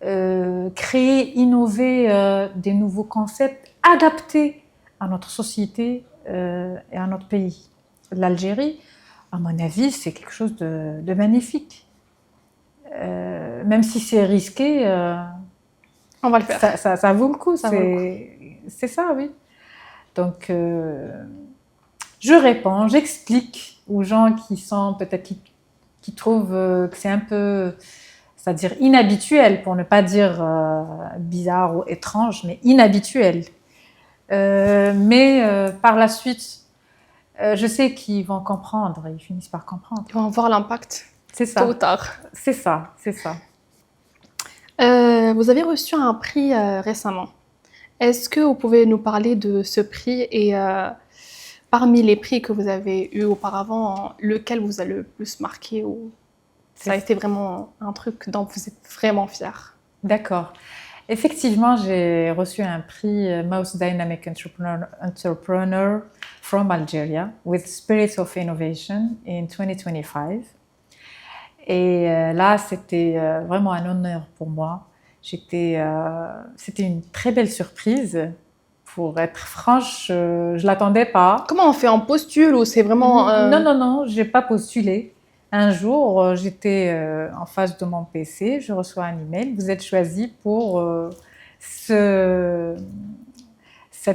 créer, innover des nouveaux concepts adaptés à notre société et à notre pays. L'Algérie, à mon avis, c'est quelque chose de magnifique. Même si c'est risqué, on va le faire. Ça vaut le coup. C'est ça, oui. Donc, je réponds, j'explique aux gens qui sont peut-être qui trouvent que c'est un peu, c'est-à-dire inhabituel, pour ne pas dire bizarre ou étrange, mais inhabituel. Mais par la suite, je sais qu'ils vont comprendre, ils finissent par comprendre. Ils vont voir l'impact. C'est ça. Tôt ou tard. C'est ça, c'est ça. Vous avez reçu un prix récemment. Est-ce que vous pouvez nous parler de ce prix et parmi les prix que vous avez eus auparavant, lequel vous a le plus marqué ou ça a été vraiment un truc dont vous êtes vraiment fier? D'accord. Effectivement, j'ai reçu un prix Most Dynamic Entrepreneur from Algeria with Spirit of Innovation in 2025. Et là, c'était vraiment un honneur pour moi. C'était une très belle surprise. Pour être franche, je ne l'attendais pas. Comment on fait? On postule ou c'est vraiment... Non, je n'ai pas postulé. Un jour, j'étais en face de mon PC, je reçois un email. Vous êtes choisi pour ce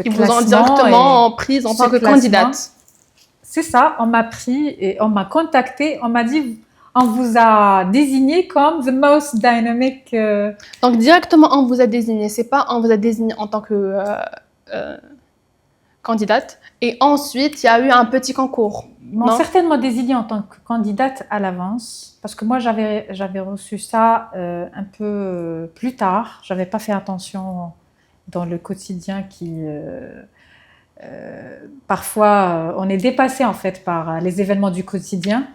Ils vous ont classement directement prise en ce tant que classement. candidate. C'est ça, on m'a pris et on m'a contacté, on m'a dit, on vous a désigné comme the most dynamic. Donc directement, on vous a désigné. C'est pas on vous a désigné en tant que candidate. Et ensuite, il y a eu un petit concours. Ils m'ont Non. certainement désignée en tant que candidate à l'avance, parce que moi j'avais reçu ça un peu plus tard. J'avais pas fait attention dans le quotidien parfois on est dépassé en fait par les événements du quotidien.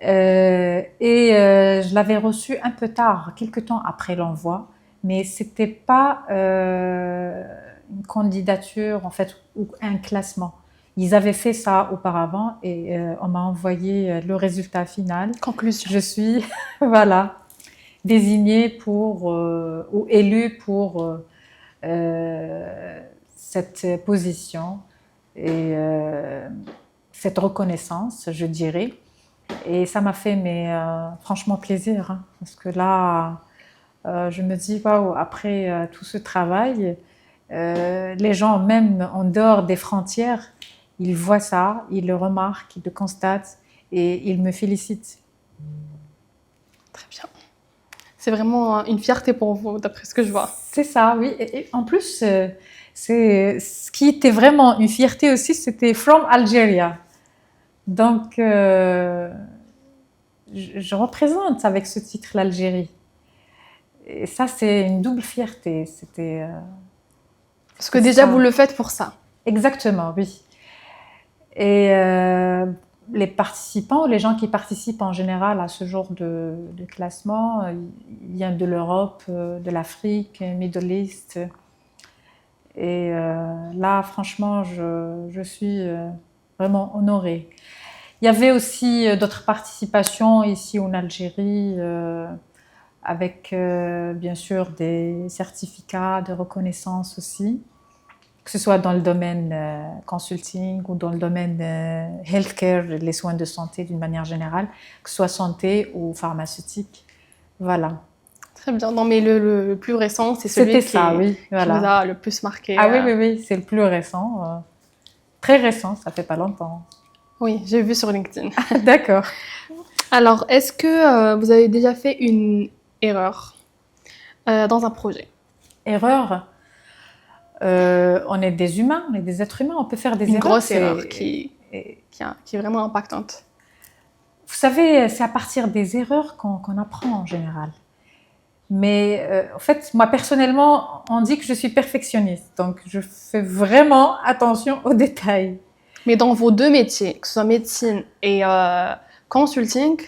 Je l'avais reçu un peu tard, quelques temps après l'envoi, mais c'était pas une candidature en fait ou un classement. Ils avaient fait ça auparavant et on m'a envoyé le résultat final. Conclusion. Je suis voilà désignée pour ou élue pour cette position et cette reconnaissance, je dirais. Et ça m'a fait franchement plaisir, hein, parce que là, je me dis, waouh, après tout ce travail, les gens, même en dehors des frontières, ils voient ça, ils le remarquent, ils le constatent et ils me félicitent. Très bien. C'est vraiment une fierté pour vous, d'après ce que je vois. C'est ça, oui. Et en plus, ce qui était vraiment une fierté aussi, c'était From Algeria. Donc, je représente avec ce titre l'Algérie. Et ça, c'est une double fierté. Parce que déjà, vous le faites pour ça. Exactement, oui. Et les participants, les gens qui participent en général à ce genre de classement, ils viennent de l'Europe, de l'Afrique, Middle East. Et là, franchement, je suis vraiment honorée. Il y avait aussi d'autres participations ici en Algérie, avec bien sûr des certificats de reconnaissance aussi, que ce soit dans le domaine consulting ou dans le domaine healthcare, les soins de santé d'une manière générale, que ce soit santé ou pharmaceutique. Voilà. Très bien. Non, mais le plus récent, c'est celui qui vous a le plus marqué. Ah oui, c'est le plus récent. Très récent, ça fait pas longtemps. Oui, j'ai vu sur LinkedIn. D'accord. Alors, est-ce que vous avez déjà fait une erreur dans un projet? Erreur? On est des humains, on est des êtres humains, on peut faire des erreurs. Une grosse erreur qui est vraiment impactante. Vous savez, c'est à partir des erreurs qu'on apprend en général. Mais en fait, moi personnellement, on dit que je suis perfectionniste, donc je fais vraiment attention aux détails. Mais dans vos deux métiers, que ce soit médecine et consulting,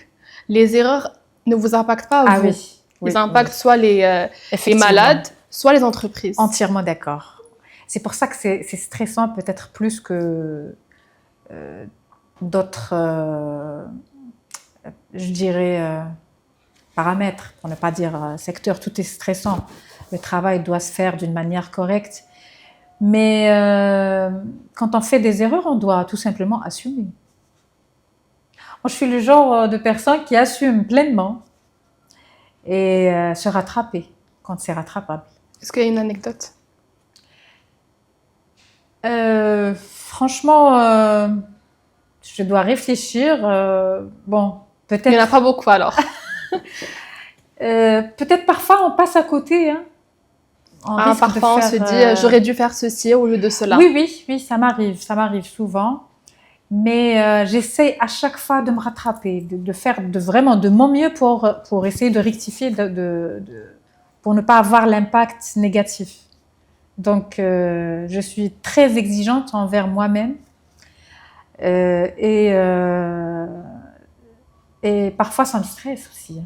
les erreurs ne vous impactent pas à vous. Oui. Ils impactent soit les malades, soit les entreprises. Entièrement d'accord. C'est pour ça que c'est stressant peut-être plus que d'autres, je dirais, paramètres, pour ne pas dire secteur. Tout est stressant. Le travail doit se faire d'une manière correcte. Mais quand on fait des erreurs, on doit tout simplement assumer. Moi, je suis le genre de personne qui assume pleinement et se rattraper quand c'est rattrapable. Est-ce qu'il y a une anecdote? Franchement, je dois réfléchir. Bon, peut-être. Il n'y en a pas beaucoup alors. Peut-être parfois on passe à côté. Hein. Parfois on se dit j'aurais dû faire ceci au lieu de cela. Oui, ça m'arrive souvent. Mais j'essaie à chaque fois de me rattraper, de faire vraiment de mon mieux pour essayer de rectifier, pour ne pas avoir l'impact négatif. Donc, je suis très exigeante envers moi-même et parfois ça me stresse aussi.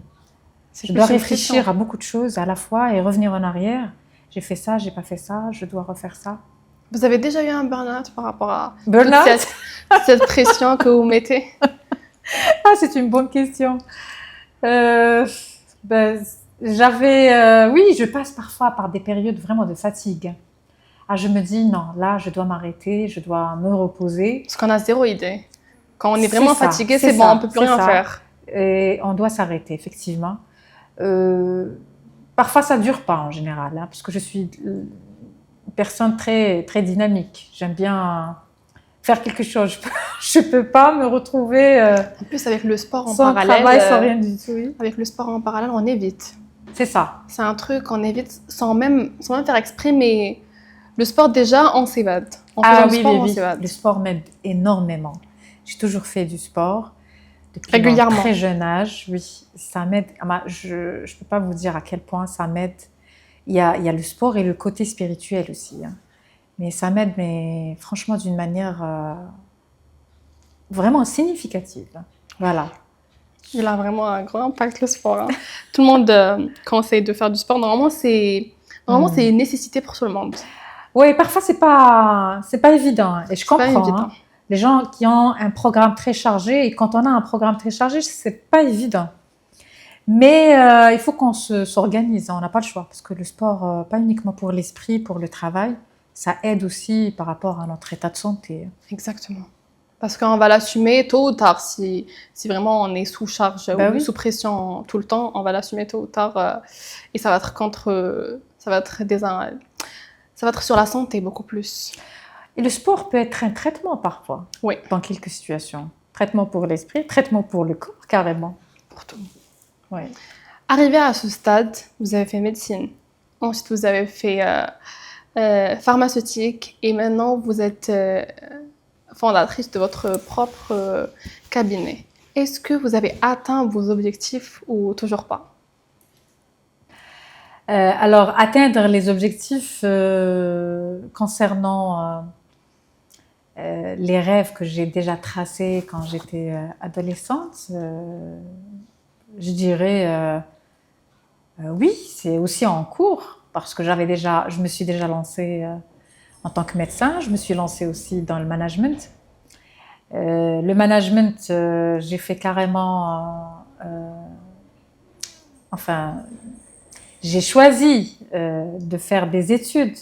Je dois réfléchir à beaucoup de choses à la fois et revenir en arrière. J'ai fait ça, j'ai pas fait ça, je dois refaire ça. Vous avez déjà eu un burn-out par rapport à cette pression que vous mettez? Ah, c'est une bonne question. Oui, je passe parfois par des périodes vraiment de fatigue. Ah, je me dis, non, là, je dois m'arrêter, je dois me reposer. Parce qu'on a zéro idée. Quand on est vraiment fatigué, c'est bon, on ne peut plus rien faire. Et on doit s'arrêter, effectivement. Parfois, ça ne dure pas en général, hein, parce que je suis une personne très, très dynamique. J'aime bien faire quelque chose. Je ne peux pas me retrouver En plus, avec le sport en sans parallèle, travail, sans rien du tout. Oui. avec le sport en parallèle, on évite. C'est ça. C'est un truc qu'on évite sans même faire exprès, mais le sport déjà, on s'évade. En faisant du sport, on s'évade. Le sport m'aide énormément. J'ai toujours fait du sport depuis Régulièrement. un très jeune âge. Oui, ça m'aide. Je ne peux pas vous dire à quel point ça m'aide. Il y a le sport et le côté spirituel aussi. Hein. Mais ça m'aide, mais franchement, d'une manière vraiment significative. Voilà. Il a vraiment un grand impact, le sport. Hein. Tout le monde conseille de faire du sport. Normalement, c'est une nécessité pour tout le monde. Oui, parfois, c'est pas évident. Et je comprends. Hein. Les gens qui ont un programme très chargé, et quand on a un programme très chargé, c'est pas évident. Mais il faut qu'on s'organise, on n'a pas le choix. Parce que le sport, pas uniquement pour l'esprit, pour le travail, ça aide aussi par rapport à notre état de santé. Exactement. Parce qu'on va l'assumer tôt ou tard. Si vraiment on est sous charge ou sous pression tout le temps, on va l'assumer tôt ou tard. Et ça va être sur la santé beaucoup plus. Et le sport peut être un traitement parfois, oui. Dans quelques situations. Traitement pour l'esprit, traitement pour le corps, carrément. Pour tout. Oui. Arrivé à ce stade, vous avez fait médecine. Ensuite, vous avez fait pharmaceutique. Et maintenant, vous êtes fondatrice de votre propre cabinet. Est-ce que vous avez atteint vos objectifs ou toujours pas? Alors, atteindre les objectifs concernant les rêves que j'ai déjà tracés quand j'étais adolescente, je dirais oui, c'est aussi en cours parce que je me suis déjà lancée en tant que médecin, je me suis lancée aussi dans le management. Le management, j'ai fait carrément, j'ai choisi de faire des études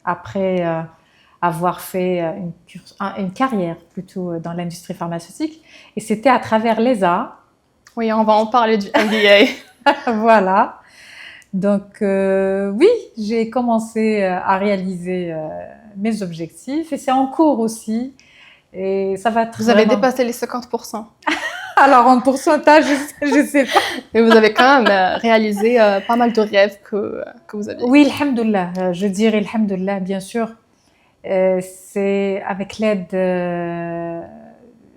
après avoir fait une carrière plutôt dans l'industrie pharmaceutique. Et c'était à travers l'ESA. Oui, on va en parler du MBA. Voilà. Donc oui, j'ai commencé à réaliser mes objectifs et c'est en cours aussi. Et ça va être Vous avez dépassé les 50%. Alors en pourcentage, je sais pas. Mais vous avez quand même réalisé pas mal de rêves que vous aviez. Oui, alhamdoulilah. Je dirais alhamdoulilah, bien sûr. C'est avec l'aide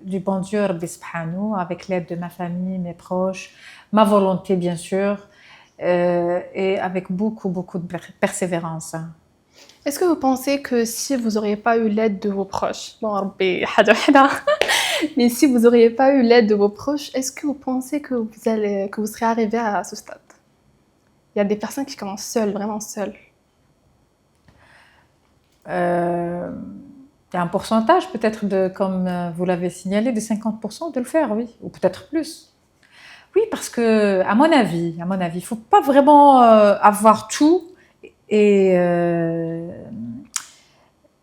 du bon Dieu, Rabbi Subhanahu, avec l'aide de ma famille, mes proches, ma volonté, bien sûr, et avec beaucoup, beaucoup de persévérance. Est-ce que vous pensez que si vous n'auriez pas eu l'aide de vos proches, mais si vous n'auriez pas eu l'aide de vos proches, est-ce que vous pensez que vous serez arrivé à ce stade? Il y a des personnes qui commencent seules, vraiment seules. Il y a un pourcentage peut-être comme vous l'avez signalé, de 50% de le faire, oui, ou peut-être plus. Oui, parce que à mon avis, il faut pas vraiment avoir tout et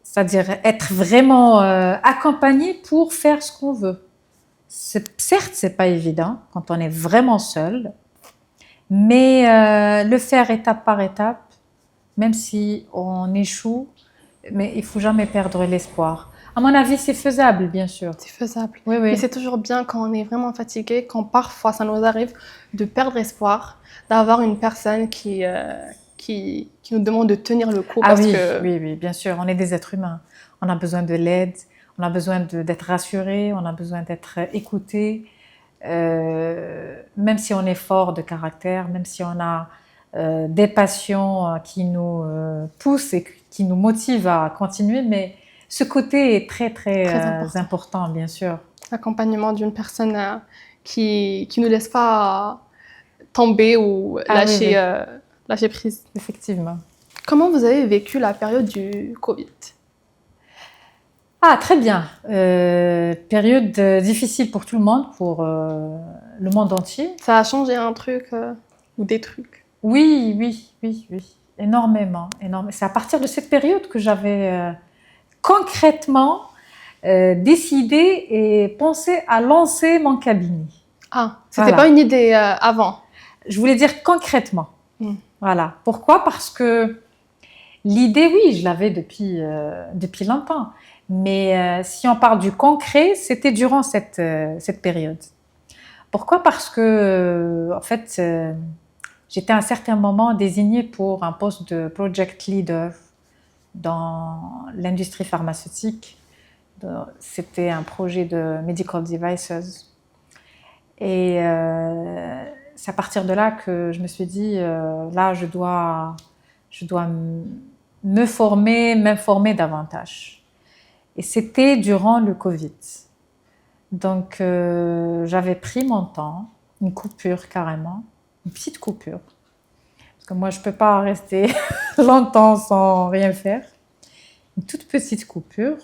c'est-à-dire être vraiment accompagné pour faire ce qu'on veut. Certes, c'est pas évident quand on est vraiment seul, mais le faire étape par étape, même si on échoue, mais il faut jamais perdre l'espoir. À mon avis, c'est faisable, bien sûr. C'est faisable. Oui. Mais c'est toujours bien quand on est vraiment fatigué, quand parfois ça nous arrive de perdre espoir, d'avoir une personne qui nous demande de tenir le coup. Oui, bien sûr. On est des êtres humains. On a besoin de l'aide, on a besoin d'être rassuré, on a besoin d'être écouté. Même si on est fort de caractère, même si on a des passions qui nous poussent et qui nous motivent à continuer, mais ce côté est très, très important, bien sûr. L'accompagnement d'une personne qui ne nous laisse pas tomber ou lâcher prise. Effectivement. Comment vous avez vécu la période du Covid? Ah, très bien. Période difficile pour tout le monde, pour le monde entier. Ça a changé un truc ou des trucs? Oui. Énormément. C'est à partir de cette période que j'avais concrètement décidé et pensé à lancer mon cabinet. Ah, c'était pas une idée avant? Je voulais dire concrètement. Voilà. Pourquoi? Parce que l'idée, oui, je l'avais depuis longtemps. Mais si on parle du concret, c'était durant cette période. Pourquoi? Parce que, en fait, j'étais à un certain moment désignée pour un poste de project leader dans l'industrie pharmaceutique. C'était un projet de medical devices. Et c'est à partir de là que je me suis dit, là, je dois m'informer davantage. Et c'était durant le Covid. Donc, j'avais pris mon temps, une coupure carrément, une petite coupure. Parce que moi, je ne peux pas rester longtemps sans rien faire. Une toute petite coupure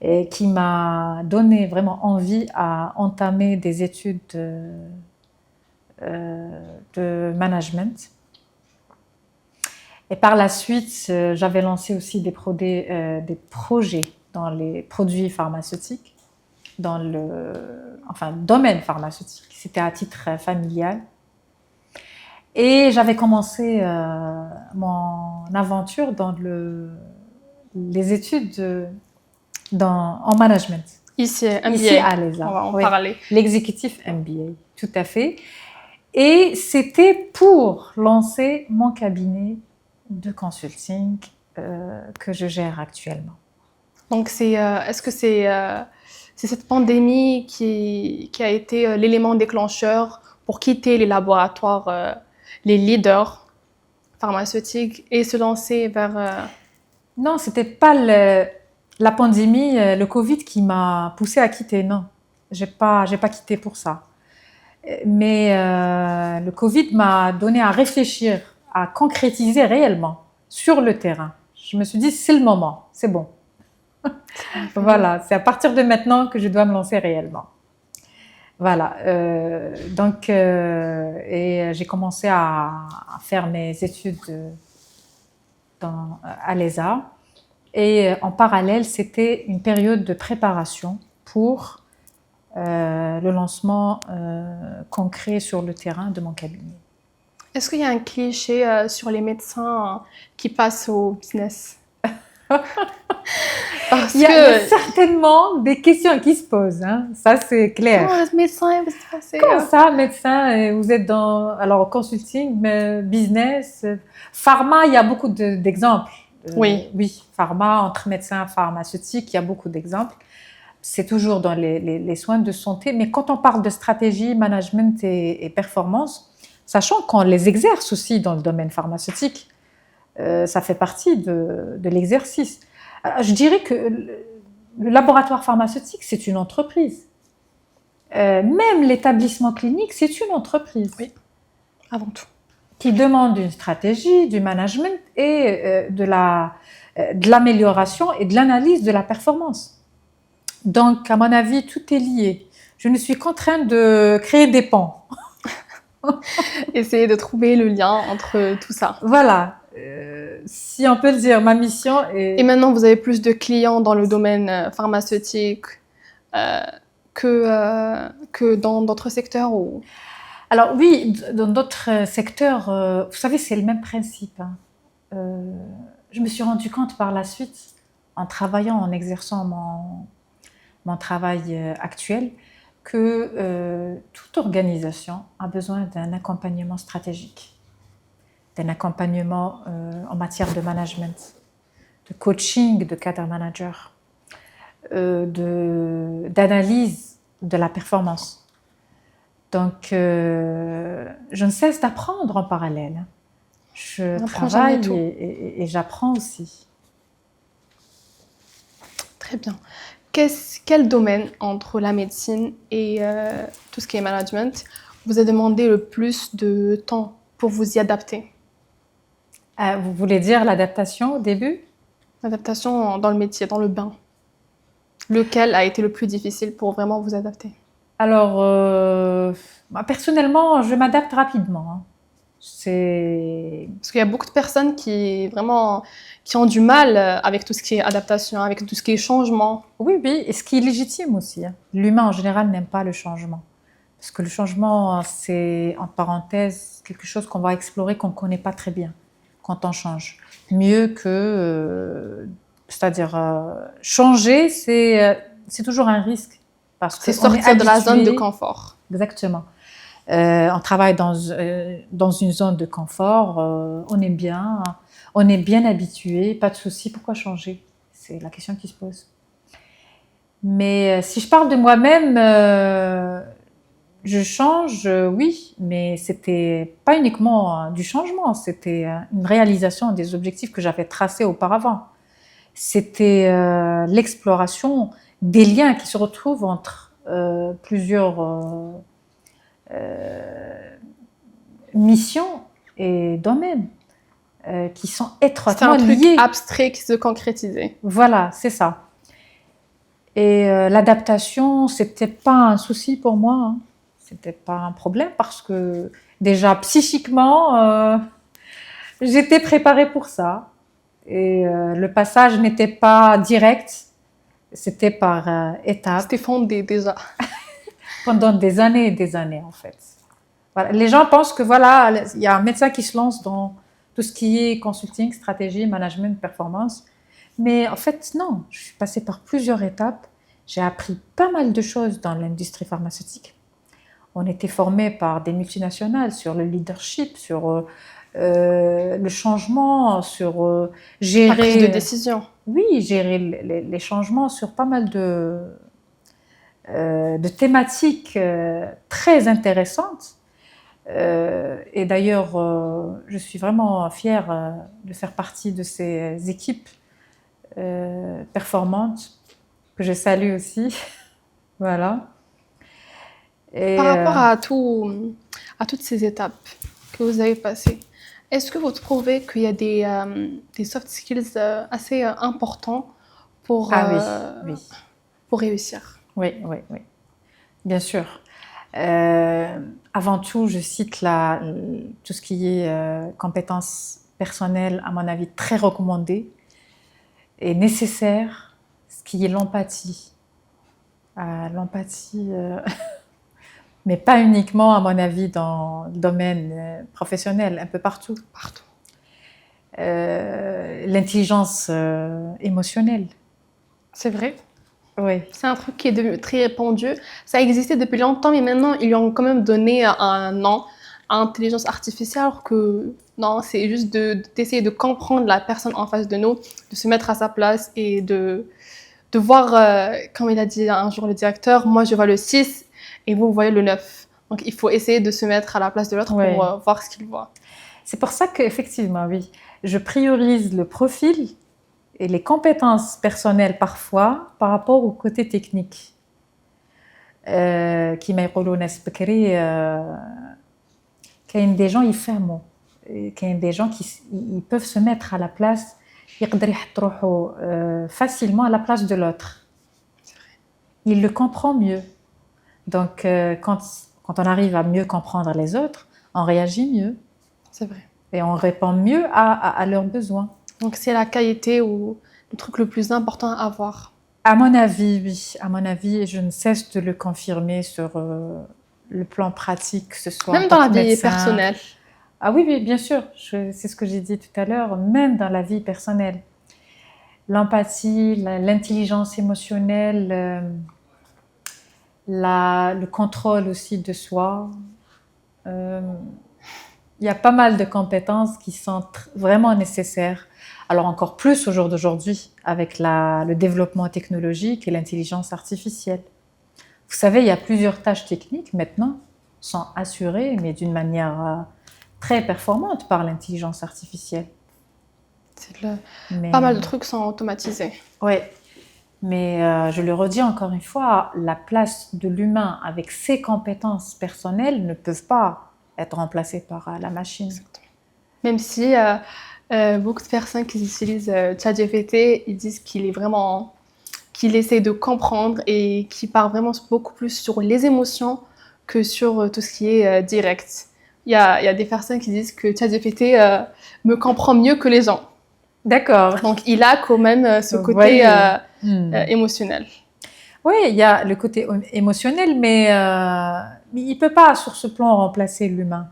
et qui m'a donné vraiment envie à entamer des études de management. Et par la suite, j'avais lancé aussi des projets dans les produits pharmaceutiques, dans le domaine pharmaceutique. C'était à titre familial. Et j'avais commencé mon aventure dans les études en management. Ici, MBA. Ici à l'ESA. On va en parler. L'exécutif MBA, tout à fait. Et c'était pour lancer mon cabinet de consulting que je gère actuellement. Donc, est-ce que c'est cette pandémie qui a été l'élément déclencheur pour quitter les laboratoires, les leaders pharmaceutiques et se lancer vers... Non, c'était pas la pandémie, le Covid qui m'a poussée à quitter. Non, j'ai pas quitté pour ça. Mais le Covid m'a donné à réfléchir, à concrétiser réellement sur le terrain. Je me suis dit, c'est le moment, c'est bon. Voilà, c'est à partir de maintenant que je dois me lancer réellement. Voilà, et j'ai commencé à faire mes études à l'ESA. Et en parallèle, c'était une période de préparation pour le lancement concret sur le terrain de mon cabinet. Est-ce qu'il y a un cliché sur les médecins qui passent au business? Parce il y a certainement des questions qui se posent, hein. Ça c'est clair. Comment médecin vous êtes passé? Comment ça, médecin, vous êtes dans consulting, mais business, pharma, il y a beaucoup d'exemples. Oui. Oui, pharma, entre médecins pharmaceutiques, il y a beaucoup d'exemples. C'est toujours dans les soins de santé, mais quand on parle de stratégie, management et performance, sachant qu'on les exerce aussi dans le domaine pharmaceutique, ça fait partie de l'exercice. Alors, je dirais que le laboratoire pharmaceutique, c'est une entreprise. Même l'établissement clinique, c'est une entreprise. Oui, avant tout. Qui demande une stratégie, du management et de l'amélioration et de l'analyse de la performance. Donc, à mon avis, tout est lié. Je ne suis qu'en train de créer des ponts. Essayer de trouver le lien entre tout ça. Voilà. Si on peut le dire, ma mission est... Et maintenant, vous avez plus de clients dans le domaine pharmaceutique que dans d'autres secteurs ou... Alors oui, dans d'autres secteurs, vous savez, c'est le même principe. Hein. Je me suis rendu compte par la suite, en travaillant, en exerçant mon travail actuel, que toute organisation a besoin d'un accompagnement stratégique, d'un accompagnement en matière de management, de coaching de cadre manager, d'analyse de la performance. Donc, je ne cesse d'apprendre en parallèle. Je travaille et j'apprends aussi. Très bien. Quel domaine entre la médecine et tout ce qui est management vous a demandé le plus de temps pour vous y adapter? Vous voulez dire l'adaptation au début? L'adaptation dans le métier, dans le bain. Lequel a été le plus difficile pour vraiment vous adapter? Alors, personnellement, je m'adapte rapidement. Hein. Parce qu'il y a beaucoup de personnes qui ont du mal avec tout ce qui est adaptation, avec tout ce qui est changement. Oui, et ce qui est légitime aussi. Hein. L'humain, en général, n'aime pas le changement. Parce que le changement, c'est, en parenthèse, quelque chose qu'on va explorer, qu'on ne connaît pas très bien quand on change. Mieux que... c'est-à-dire, changer, c'est toujours un risque. Parce C'est qu'on est sortir de la zone de habitué. confort. Exactement. On travaille dans une zone de confort, on est bien habitué, pas de souci, pourquoi changer? C'est la question qui se pose. Mais si je parle de moi-même, je change, oui, mais c'était pas uniquement du changement, c'était une réalisation des objectifs que j'avais tracés auparavant. C'était l'exploration des liens qui se retrouvent entre plusieurs missions et domaines qui sont C'était étroitement un truc liés. abstrait qui se concrétisait. Voilà, c'est ça. Et l'adaptation, c'était pas un souci pour moi, hein. C'était pas un problème parce que déjà psychiquement, j'étais préparée pour ça. Et le passage n'était pas direct, c'était par étapes C'était fondé déjà. pendant des années et des années en fait. Voilà. Les gens pensent que voilà, il y a un médecin qui se lance dans tout ce qui est consulting, stratégie, management, performance. Mais en fait, non, je suis passée par plusieurs étapes. J'ai appris pas mal de choses dans l'industrie pharmaceutique. On était formé par des multinationales sur le leadership, sur le changement, sur La prise de gérer, décision. oui, gérer les changements sur pas mal de thématiques très intéressantes. Et d'ailleurs, je suis vraiment fière de faire partie de ces équipes performantes que je salue aussi. Voilà. Et Par rapport à toutes ces étapes que vous avez passées, est-ce que vous trouvez qu'il y a des soft skills assez importants pour, ah oui, euh, oui, pour réussir? oui, oui, oui, bien sûr. Avant tout, je cite tout ce qui est compétences personnelles, à mon avis, très recommandées et nécessaires, ce qui est l'empathie. L'empathie, mais pas uniquement, à mon avis, dans le domaine professionnel, un peu partout. Partout. L'intelligence émotionnelle. C'est vrai. Oui. C'est un truc qui est devenu très répandu. Ça existait depuis longtemps, mais maintenant, ils lui ont quand même donné un nom à intelligence artificielle, alors que non, c'est juste d'essayer de comprendre la personne en face de nous, de se mettre à sa place et de voir, comme il a dit un jour le directeur, moi je vois le 6 et vous voyez le 9. Donc il faut essayer de se mettre à la place de l'autre Ouais. pour voir ce qu'il voit. C'est pour ça qu'effectivement, oui, je priorise le profil et les compétences personnelles parfois par rapport au côté technique. كيما يقولوا ناس بكري كاين des gens يفهموا كاين des gens qui ils peuvent se mettre à la place يقدر يحط روحه facilement à la place de l'autre. Il le comprend mieux. Donc quand on arrive à mieux comprendre les autres, on réagit mieux. C'est vrai. Et on répond mieux à leurs besoins. Donc c'est la qualité ou le truc le plus important à avoir. À mon avis, oui. À mon avis, je ne cesse de le confirmer sur le plan pratique, que ce soit Même en dans tant la que vie médecin. personnelle. Ah oui, oui, bien sûr. C'est ce que j'ai dit tout à l'heure, même dans la vie personnelle. L'empathie, l'intelligence émotionnelle, le contrôle aussi de soi. Il y a pas mal de compétences qui sont vraiment nécessaires. Alors encore plus au jour d'aujourd'hui avec le développement technologique et l'intelligence artificielle. Vous savez, il y a plusieurs tâches techniques maintenant sont assurées, mais d'une manière très performante par l'intelligence artificielle. Pas mal de trucs sont automatisés. Oui, mais je le redis encore une fois, la place de l'humain avec ses compétences personnelles ne peuvent pas être remplacées par la machine. Même si beaucoup de personnes qui utilisent ChatGPT, ils disent qu'il essaie de comprendre et qu'il part vraiment beaucoup plus sur les émotions que sur tout ce qui est direct. Il y a des personnes qui disent que ChatGPT me comprend mieux que les gens. D'accord. Donc il a quand même ce côté émotionnel. Oui, il y a le côté émotionnel, mais il ne peut pas, sur ce plan, remplacer l'humain.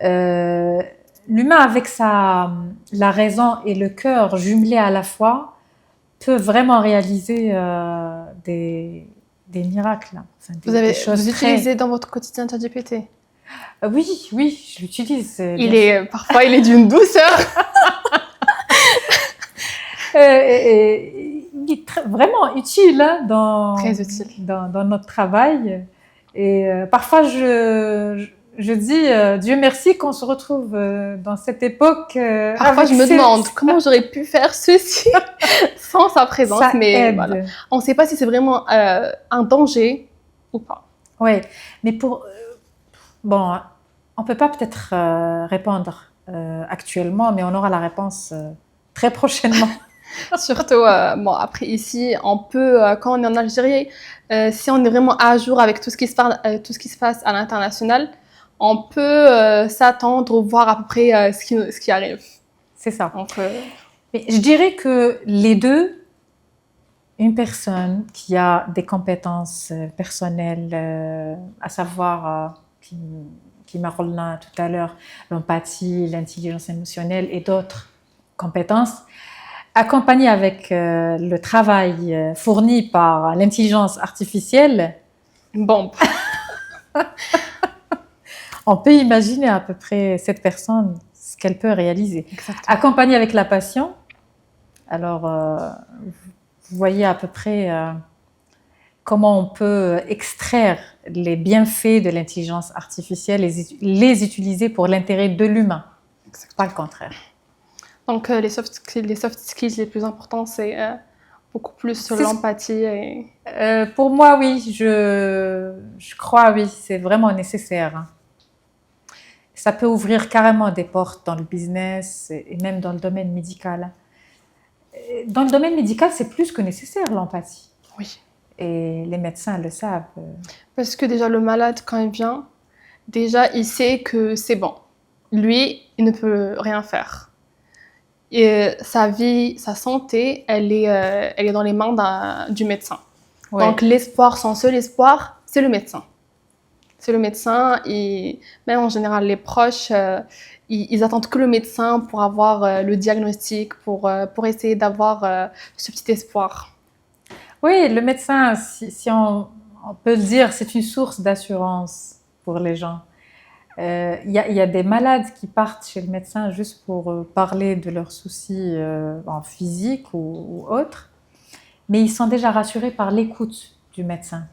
L'humain, avec la raison et le cœur jumelés à la fois, peut vraiment réaliser des miracles, enfin, des choses Vous très... utilisez dans votre quotidien ChatGPT? Oui, je l'utilise. Parfois, il est d'une douceur. Il est vraiment utile hein, Très utile. dans notre travail. Et parfois, je dis Dieu merci qu'on se retrouve dans cette époque. Parfois, je me demande comment j'aurais pu faire ceci sans sa présence. Ça mais aide. voilà. On ne sait pas si c'est vraiment un danger ou pas. Oui, mais bon, on ne peut pas peut-être répondre actuellement, mais on aura la réponse très prochainement. Surtout, après ici, on peut, quand on est en Algérie, si on est vraiment à jour avec tout ce qui se passe à l'international, on peut s'attendre, voir à peu près ce qui arrive. C'est ça. Donc, mais je dirais que les deux, une personne qui a des compétences personnelles, à savoir, qui m'a relâché tout à l'heure, l'empathie, l'intelligence émotionnelle et d'autres compétences, accompagné avec le travail fourni par l'intelligence artificielle, bon. On peut imaginer à peu près cette personne, ce qu'elle peut réaliser. Exactement. Accompagné avec la passion, alors vous voyez à peu près comment on peut extraire les bienfaits de l'intelligence artificielle et les utiliser pour l'intérêt de l'humain, pas le contraire. Donc, les soft skills les plus importants, c'est beaucoup plus sur l'empathie. Pour moi, oui, je crois, oui, c'est vraiment nécessaire. Ça peut ouvrir carrément des portes dans le business et même dans le domaine médical. Dans le domaine médical, c'est plus que nécessaire, l'empathie. Oui. Et les médecins le savent. Parce que déjà, le malade, quand il vient, déjà, il sait que c'est bon. Lui, il ne peut rien faire. Et sa vie, sa santé, elle est dans les mains du médecin. Ouais. Donc l'espoir, son seul espoir, c'est le médecin. C'est le médecin et même en général les proches, ils attendent que le médecin pour avoir le diagnostic, pour essayer d'avoir ce petit espoir. Oui, le médecin, si on peut le dire, c'est une source d'assurance pour les gens. Il y a des malades qui partent chez le médecin juste pour parler de leurs soucis en physique ou autre, mais ils sont déjà rassurés par l'écoute du médecin.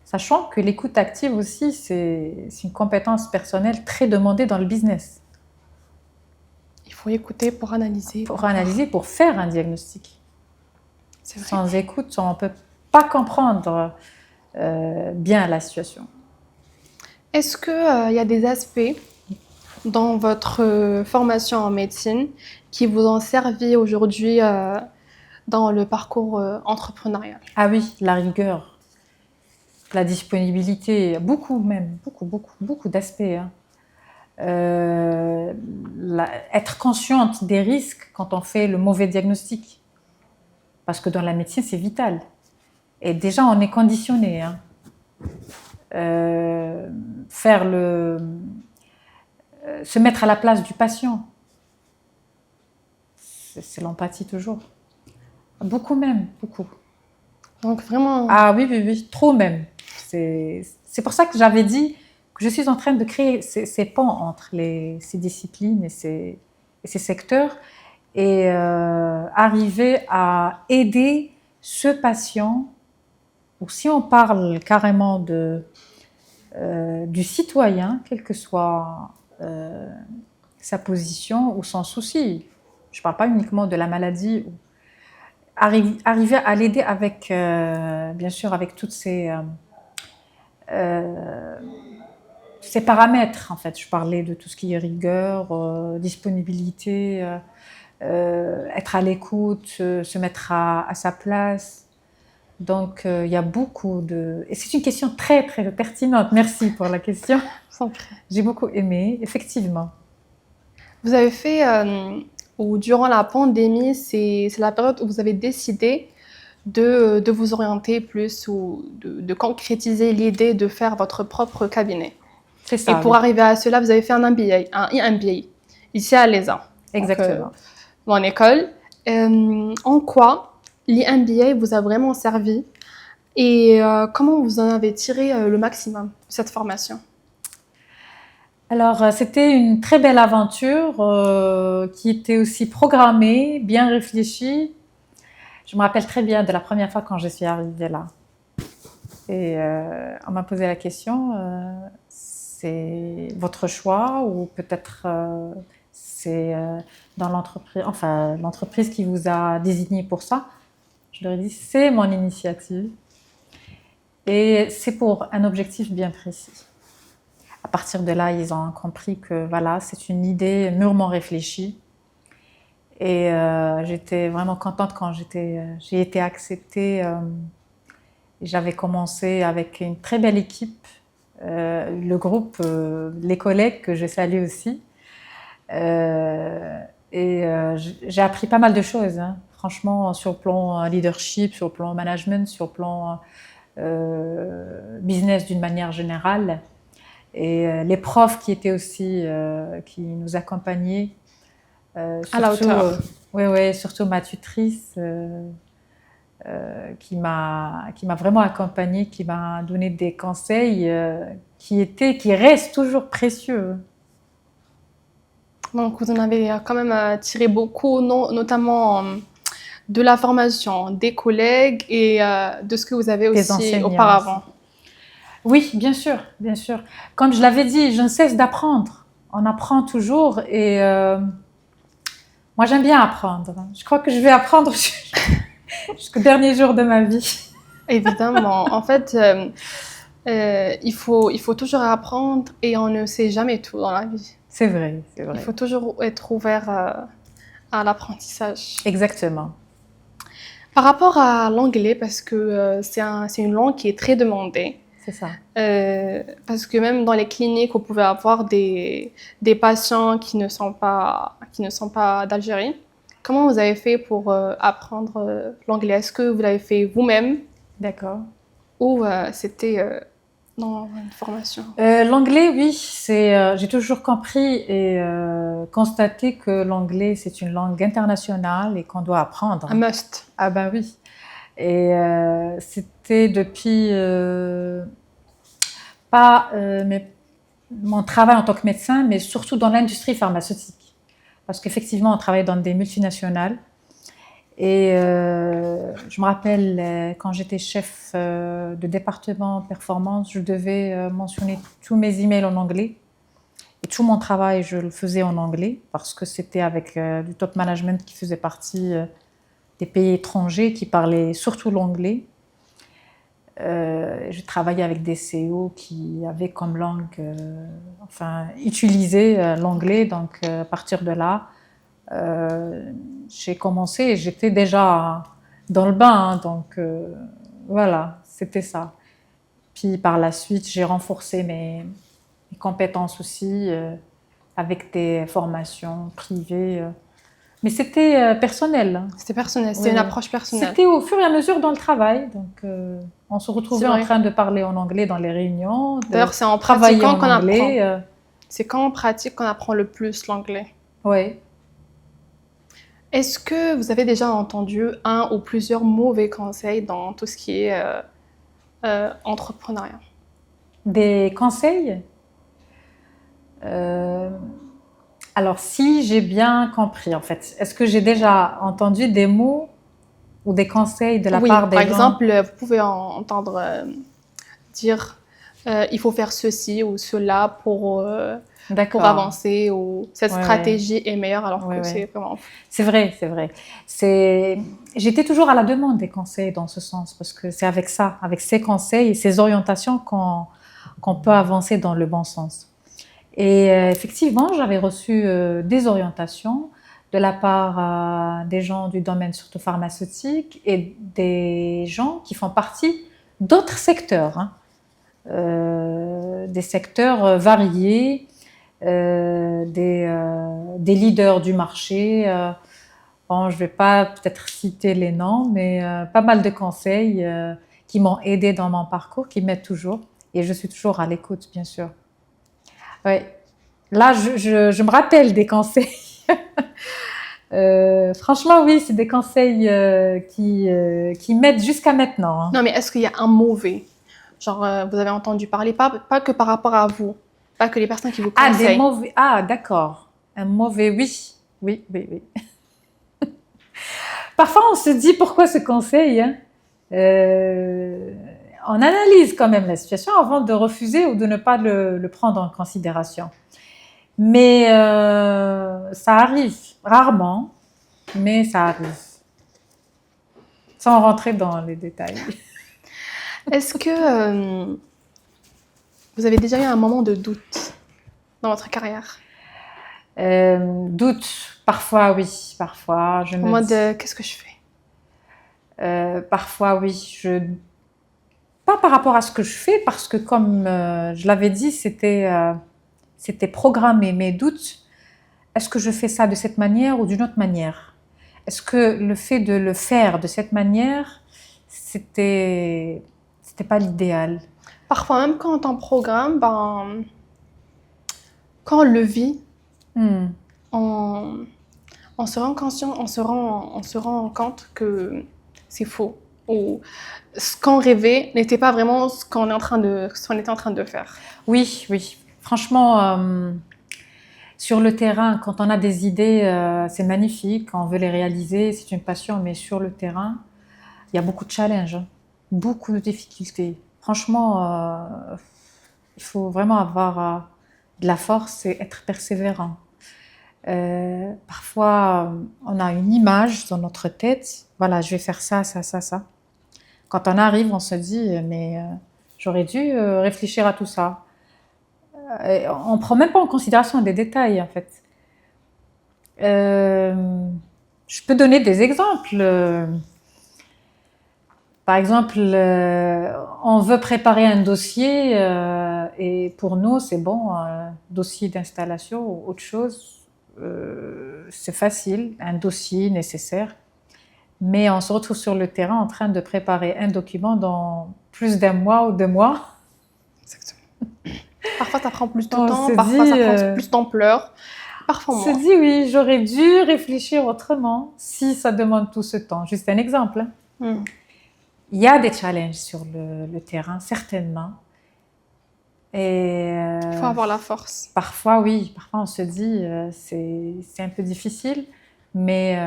Sachant que l'écoute active aussi, c'est une compétence personnelle très demandée dans le business. Il faut écouter pour analyser. Pour faire un diagnostic. C'est vrai. Sans écoute, on ne peut pas comprendre bien la situation. Est-ce qu'il y a des aspects dans votre formation en médecine qui vous ont servi aujourd'hui dans le parcours entrepreneurial? Ah oui, la rigueur, la disponibilité, beaucoup d'aspects. Hein. Être consciente des risques quand on fait le mauvais diagnostic. Parce que dans la médecine, c'est vital. Et déjà, on est conditionné. Hein. Se mettre à la place du patient. C'est l'empathie toujours. Beaucoup même, beaucoup. Donc vraiment... Ah oui, trop même. C'est pour ça que j'avais dit que je suis en train de créer ces ponts entre ces disciplines et ces secteurs et arriver à aider ce patient, ou si on parle carrément du citoyen, quelle que soit sa position ou son souci. Je ne parle pas uniquement de la maladie. Arriver à l'aider avec, bien sûr, avec toutes ces paramètres, en fait. Je parlais de tout ce qui est rigueur, disponibilité, être à l'écoute, se mettre à sa place. Donc, il y a beaucoup de... Et c'est une question très, très pertinente. Merci pour la question. J'ai beaucoup aimé, effectivement. Vous avez fait, ou durant la pandémie, c'est la période où vous avez décidé de vous orienter plus ou de concrétiser l'idée de faire votre propre cabinet. C'est Et ça, pour oui. arriver à cela, vous avez fait un MBA, un EMBA, ici à l'ESA, donc, Exactement. mon école. En quoi l'EMBA vous a vraiment servi et comment vous en avez tiré le maximum de cette formation? Alors, c'était une très belle aventure qui était aussi programmée, bien réfléchie. Je me rappelle très bien de la première fois quand je suis arrivée là. Et on m'a posé la question, c'est votre choix ou peut-être c'est dans l'entreprise, enfin l'entreprise qui vous a désigné pour ça. Je leur ai dit, c'est mon initiative et c'est pour un objectif bien précis. À partir de là, ils ont compris que voilà, c'est une idée mûrement réfléchie. Et j'étais vraiment contente quand j'ai été acceptée. J'avais commencé avec une très belle équipe, le groupe, les collègues que je salue aussi. J'ai appris pas mal de choses, hein. Franchement, sur le plan leadership, sur le plan management, sur le plan business d'une manière générale. Et les profs qui étaient aussi, qui nous accompagnaient, À la surtout, hauteur. ouais, surtout ma tutrice, qui m'a vraiment accompagnée, qui m'a donné des conseils qui restent toujours précieux. Donc, vous en avez quand même tiré beaucoup, notamment de la formation des collègues et de ce que vous avez Des aussi enseignants aussi. auparavant. Oui, bien sûr, bien sûr. Comme je l'avais dit, je ne cesse d'apprendre. On apprend toujours et moi j'aime bien apprendre. Je crois que je vais apprendre jusqu'au dernier jour de ma vie. Évidemment. En fait, il faut toujours apprendre et on ne sait jamais tout dans la vie. C'est vrai, c'est Il vrai. faut toujours être ouvert à l'apprentissage. Exactement. Par rapport à l'anglais, parce que c'est une langue qui est très demandée. C'est ça. Parce que même dans les cliniques, vous pouvez avoir des patients qui ne sont pas d'Algérie. Comment vous avez fait pour apprendre l'anglais? Est-ce que vous l'avez fait vous-même D'accord. ou c'était dans une formation? L'anglais, oui, j'ai toujours compris et constaté que l'anglais, c'est une langue internationale et qu'on doit apprendre. Un must. Ah ben oui. Et c'était depuis pas mon travail en tant que médecin, mais surtout dans l'industrie pharmaceutique. Parce qu'effectivement, on travaille dans des multinationales. Et je me rappelle, quand j'étais chef de département performance, je devais mentionner tous mes emails en anglais. Et tout mon travail, je le faisais en anglais, parce que c'était avec du top management qui faisait partie des pays étrangers, qui parlaient surtout l'anglais. Je travaillais avec des CEO qui avaient comme langue, utilisé l'anglais. Donc, à partir de là, j'ai commencé et j'étais déjà dans le bain, hein, donc voilà, c'était ça. Puis par la suite, j'ai renforcé mes compétences aussi avec des formations privées. Mais c'était personnel, hein. C'était personnel, c'était Oui. une approche personnelle. C'était au fur et à mesure dans le travail. Donc, on se retrouvait C'est vrai. en train de parler en anglais dans les réunions, D'ailleurs, c'est en travailler pratiquant en qu'on anglais. apprend. C'est quand on pratique qu'on apprend le plus l'anglais. Oui. Est-ce que vous avez déjà entendu un ou plusieurs mauvais conseils dans tout ce qui est entrepreneuriat? Des conseils? Alors, si j'ai bien compris, en fait, est-ce que j'ai déjà entendu des mots ou des conseils de la part des par gens? exemple, vous pouvez entendre dire il faut faire ceci ou cela pour D'accord. avancer ou cette Ouais, stratégie est meilleure alors Ouais, que ouais. c'est vraiment fou. C'est vrai, c'est vrai. J'étais toujours à la demande des conseils dans ce sens, parce que c'est avec ça, avec ces conseils et ces orientations qu'on peut avancer dans le bon sens. Et effectivement, j'avais reçu des orientations de la part des gens du domaine surtout pharmaceutique et des gens qui font partie d'autres secteurs, hein. Des secteurs variés, des leaders du marché, Bon, je vais pas peut-être citer les noms, mais pas mal de conseils qui m'ont aidé dans mon parcours, qui m'aident toujours. Et je suis toujours à l'écoute, bien sûr. Oui. Là, je me rappelle des conseils. Franchement, oui, c'est des conseils qui m'aident jusqu'à maintenant. Hein. Non, mais est-ce qu'il y a un mauvais? Genre, vous avez entendu parler, pas que par rapport à vous, pas que les personnes qui vous Ah, conseillent. des mauvais. Ah, d'accord. Un mauvais, oui. Oui, oui, oui. Parfois, on se dit pourquoi ce conseil. Hein. On analyse quand même la situation avant de refuser ou de ne pas le prendre en considération. Mais ça arrive, rarement, mais ça arrive. Sans rentrer dans les détails. Est-ce que vous avez déjà eu un moment de doute dans votre carrière? Doute, parfois oui, parfois je En me mode, dis. qu'est-ce que je fais? Parfois oui, pas par rapport à ce que je fais, parce que comme je l'avais dit, c'était programmé. Mes doutes, est-ce que je fais ça de cette manière ou d'une autre manière? Est-ce que le fait de le faire de cette manière, c'était pas l'idéal? Parfois, même quand on programme, ben, quand on le vit, on se rend conscient, on se rend compte que c'est faux. Ou ce qu'on rêvait n'était pas vraiment ce qu'on était en train de faire. Oui, oui. Franchement, sur le terrain, quand on a des idées, c'est magnifique. On veut les réaliser, c'est une passion. Mais sur le terrain, il y a beaucoup de challenges, hein, beaucoup de difficultés. Franchement, il faut vraiment avoir de la force et être persévérant. Parfois, on a une image dans notre tête. Voilà, je vais faire ça, ça, ça, ça. Quand on arrive, on se dit, mais j'aurais dû réfléchir à tout ça. On ne prend même pas en considération des détails, en fait. Je peux donner des exemples. Par exemple, on veut préparer un dossier et pour nous, c'est bon, dossier d'installation ou autre chose, c'est facile, un dossier nécessaire. Mais on se retrouve sur le terrain en train de préparer un document dans plus d'un mois ou 2 mois. Exactement. Parfois, ça prend plus de On temps, se parfois, dit, ça prend plus d'ampleur, parfois on se moins. dit, oui, j'aurais dû réfléchir autrement si ça demande tout ce temps. Juste un exemple. Hmm. Il y a des challenges sur le terrain, certainement. Et Il faut avoir la force. parfois, oui, parfois on se dit, c'est un peu difficile, mais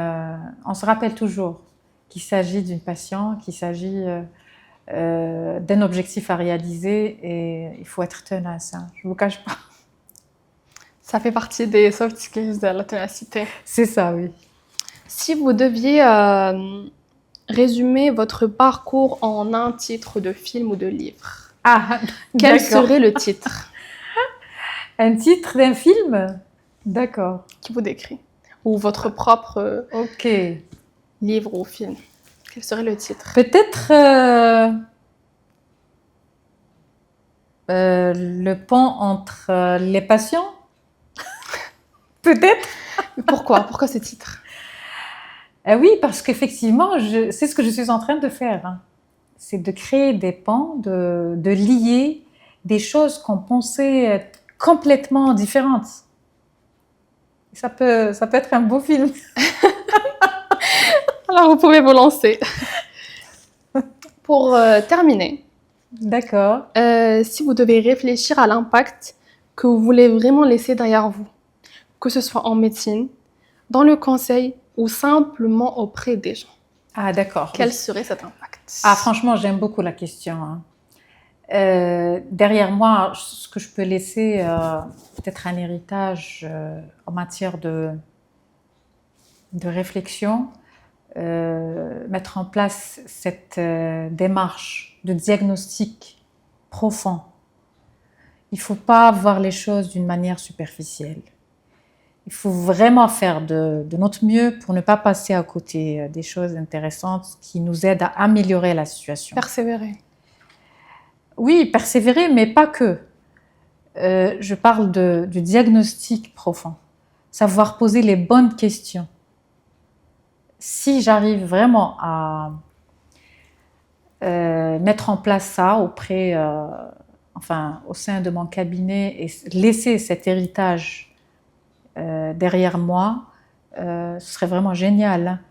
on se rappelle toujours qu'il s'agit d'une passion, qu'il s'agit d'un objectif à réaliser et il faut être tenace. Hein. Je ne vous cache pas. Ça fait partie des soft skills de la ténacité. C'est ça, oui. Si vous deviez résumer votre parcours en un titre de film ou de livre, Ah, quel d'accord. serait le titre Un titre d'un film? D'accord. qui vous décrit? Ou votre propre Ok. livre ou film? Quel serait le titre? Peut-être le pont entre les passions? Peut-être. Pourquoi? Pourquoi ce titre? Oui, parce qu'effectivement, c'est ce que je suis en train de faire. Hein. C'est de créer des ponts, de lier des choses qu'on pensait être complètement différentes. Ça peut être un beau film. Alors, vous pouvez vous lancer. Pour terminer, D'accord. si vous devez réfléchir à l'impact que vous voulez vraiment laisser derrière vous, que ce soit en médecine, dans le conseil ou simplement auprès des gens, Ah, d'accord. quel Oui. serait cet impact? Ah, franchement, j'aime beaucoup la question. Hein. Derrière moi, ce que je peux laisser, peut-être un héritage en matière de réflexion, mettre en place cette démarche de diagnostic profond. Il ne faut pas voir les choses d'une manière superficielle. Il faut vraiment faire de notre mieux pour ne pas passer à côté des choses intéressantes qui nous aident à améliorer la situation. Persévérer. Oui, persévérer, mais pas que. Je parle du diagnostic profond. Savoir poser les bonnes questions. si j'arrive vraiment à mettre en place ça au sein de mon cabinet et laisser cet héritage derrière moi, ce serait vraiment génial.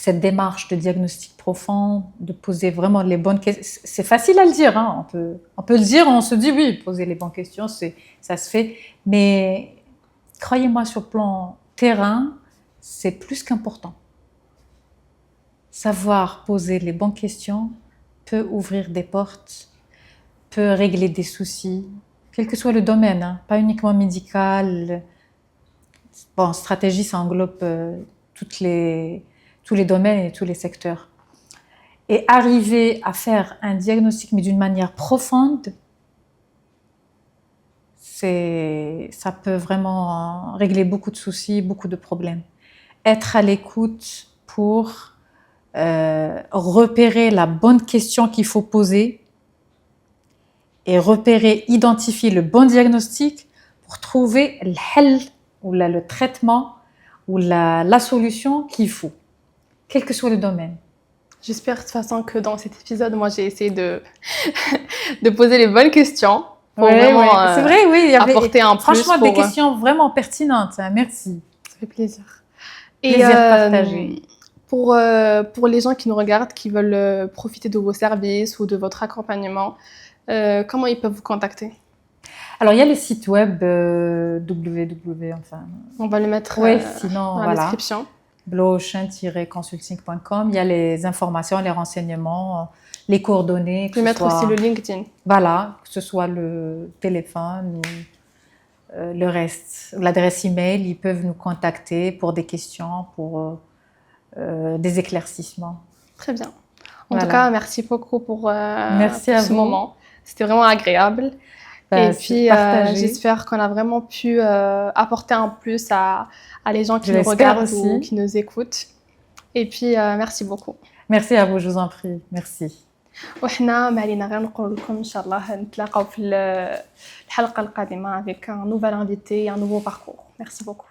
Cette démarche de diagnostic profond, de poser vraiment les bonnes questions. C'est facile à le dire, hein. On peut le dire, on se dit oui, poser les bonnes questions, ça se fait. Mais croyez-moi, sur le plan terrain, c'est plus qu'important. Savoir poser les bonnes questions peut ouvrir des portes, peut régler des soucis, quel que soit le domaine, hein, pas uniquement médical. Bon, stratégie, ça englobe tous les domaines et tous les secteurs. Et arriver à faire un diagnostic, mais d'une manière profonde, ça peut vraiment régler beaucoup de soucis, beaucoup de problèmes. Être à l'écoute pour repérer la bonne question qu'il faut poser et identifier le bon diagnostic pour trouver le hal ou le traitement ou la solution qu'il faut, quel que soit le domaine. J'espère de toute façon que dans cet épisode, moi, j'ai essayé de poser les bonnes questions pour vraiment c'est vrai, oui, il y avait apporter un plus. Franchement, des questions vraiment pertinentes. Hein, merci. Ça fait plaisir. Plaisir partagé. Pour les gens qui nous regardent, qui veulent profiter de vos services ou de votre accompagnement, comment ils peuvent vous contacter? Alors, il y a le site web www. On va le mettre sinon, dans la description. Blochen-consulting.com. Il y a les informations, les renseignements, les coordonnées. Je vais mettre aussi le LinkedIn. Voilà, que ce soit le téléphone ou le reste, l'adresse email. Ils peuvent nous contacter pour des questions, pour des éclaircissements. Très bien. En tout cas, merci beaucoup pour ce moment. C'était vraiment agréable. Et puis, j'espère qu'on a vraiment pu apporter un plus à les gens qui nous regardent ou qui nous écoutent. Et puis, merci beaucoup. Merci à vous, je vous en prie. Merci. وإحنا ما علينا غير نقول لكم إن شاء الله نتلاقاو في الحلقة القادمة avec un nouvel invité et un nouveau parcours. Merci beaucoup.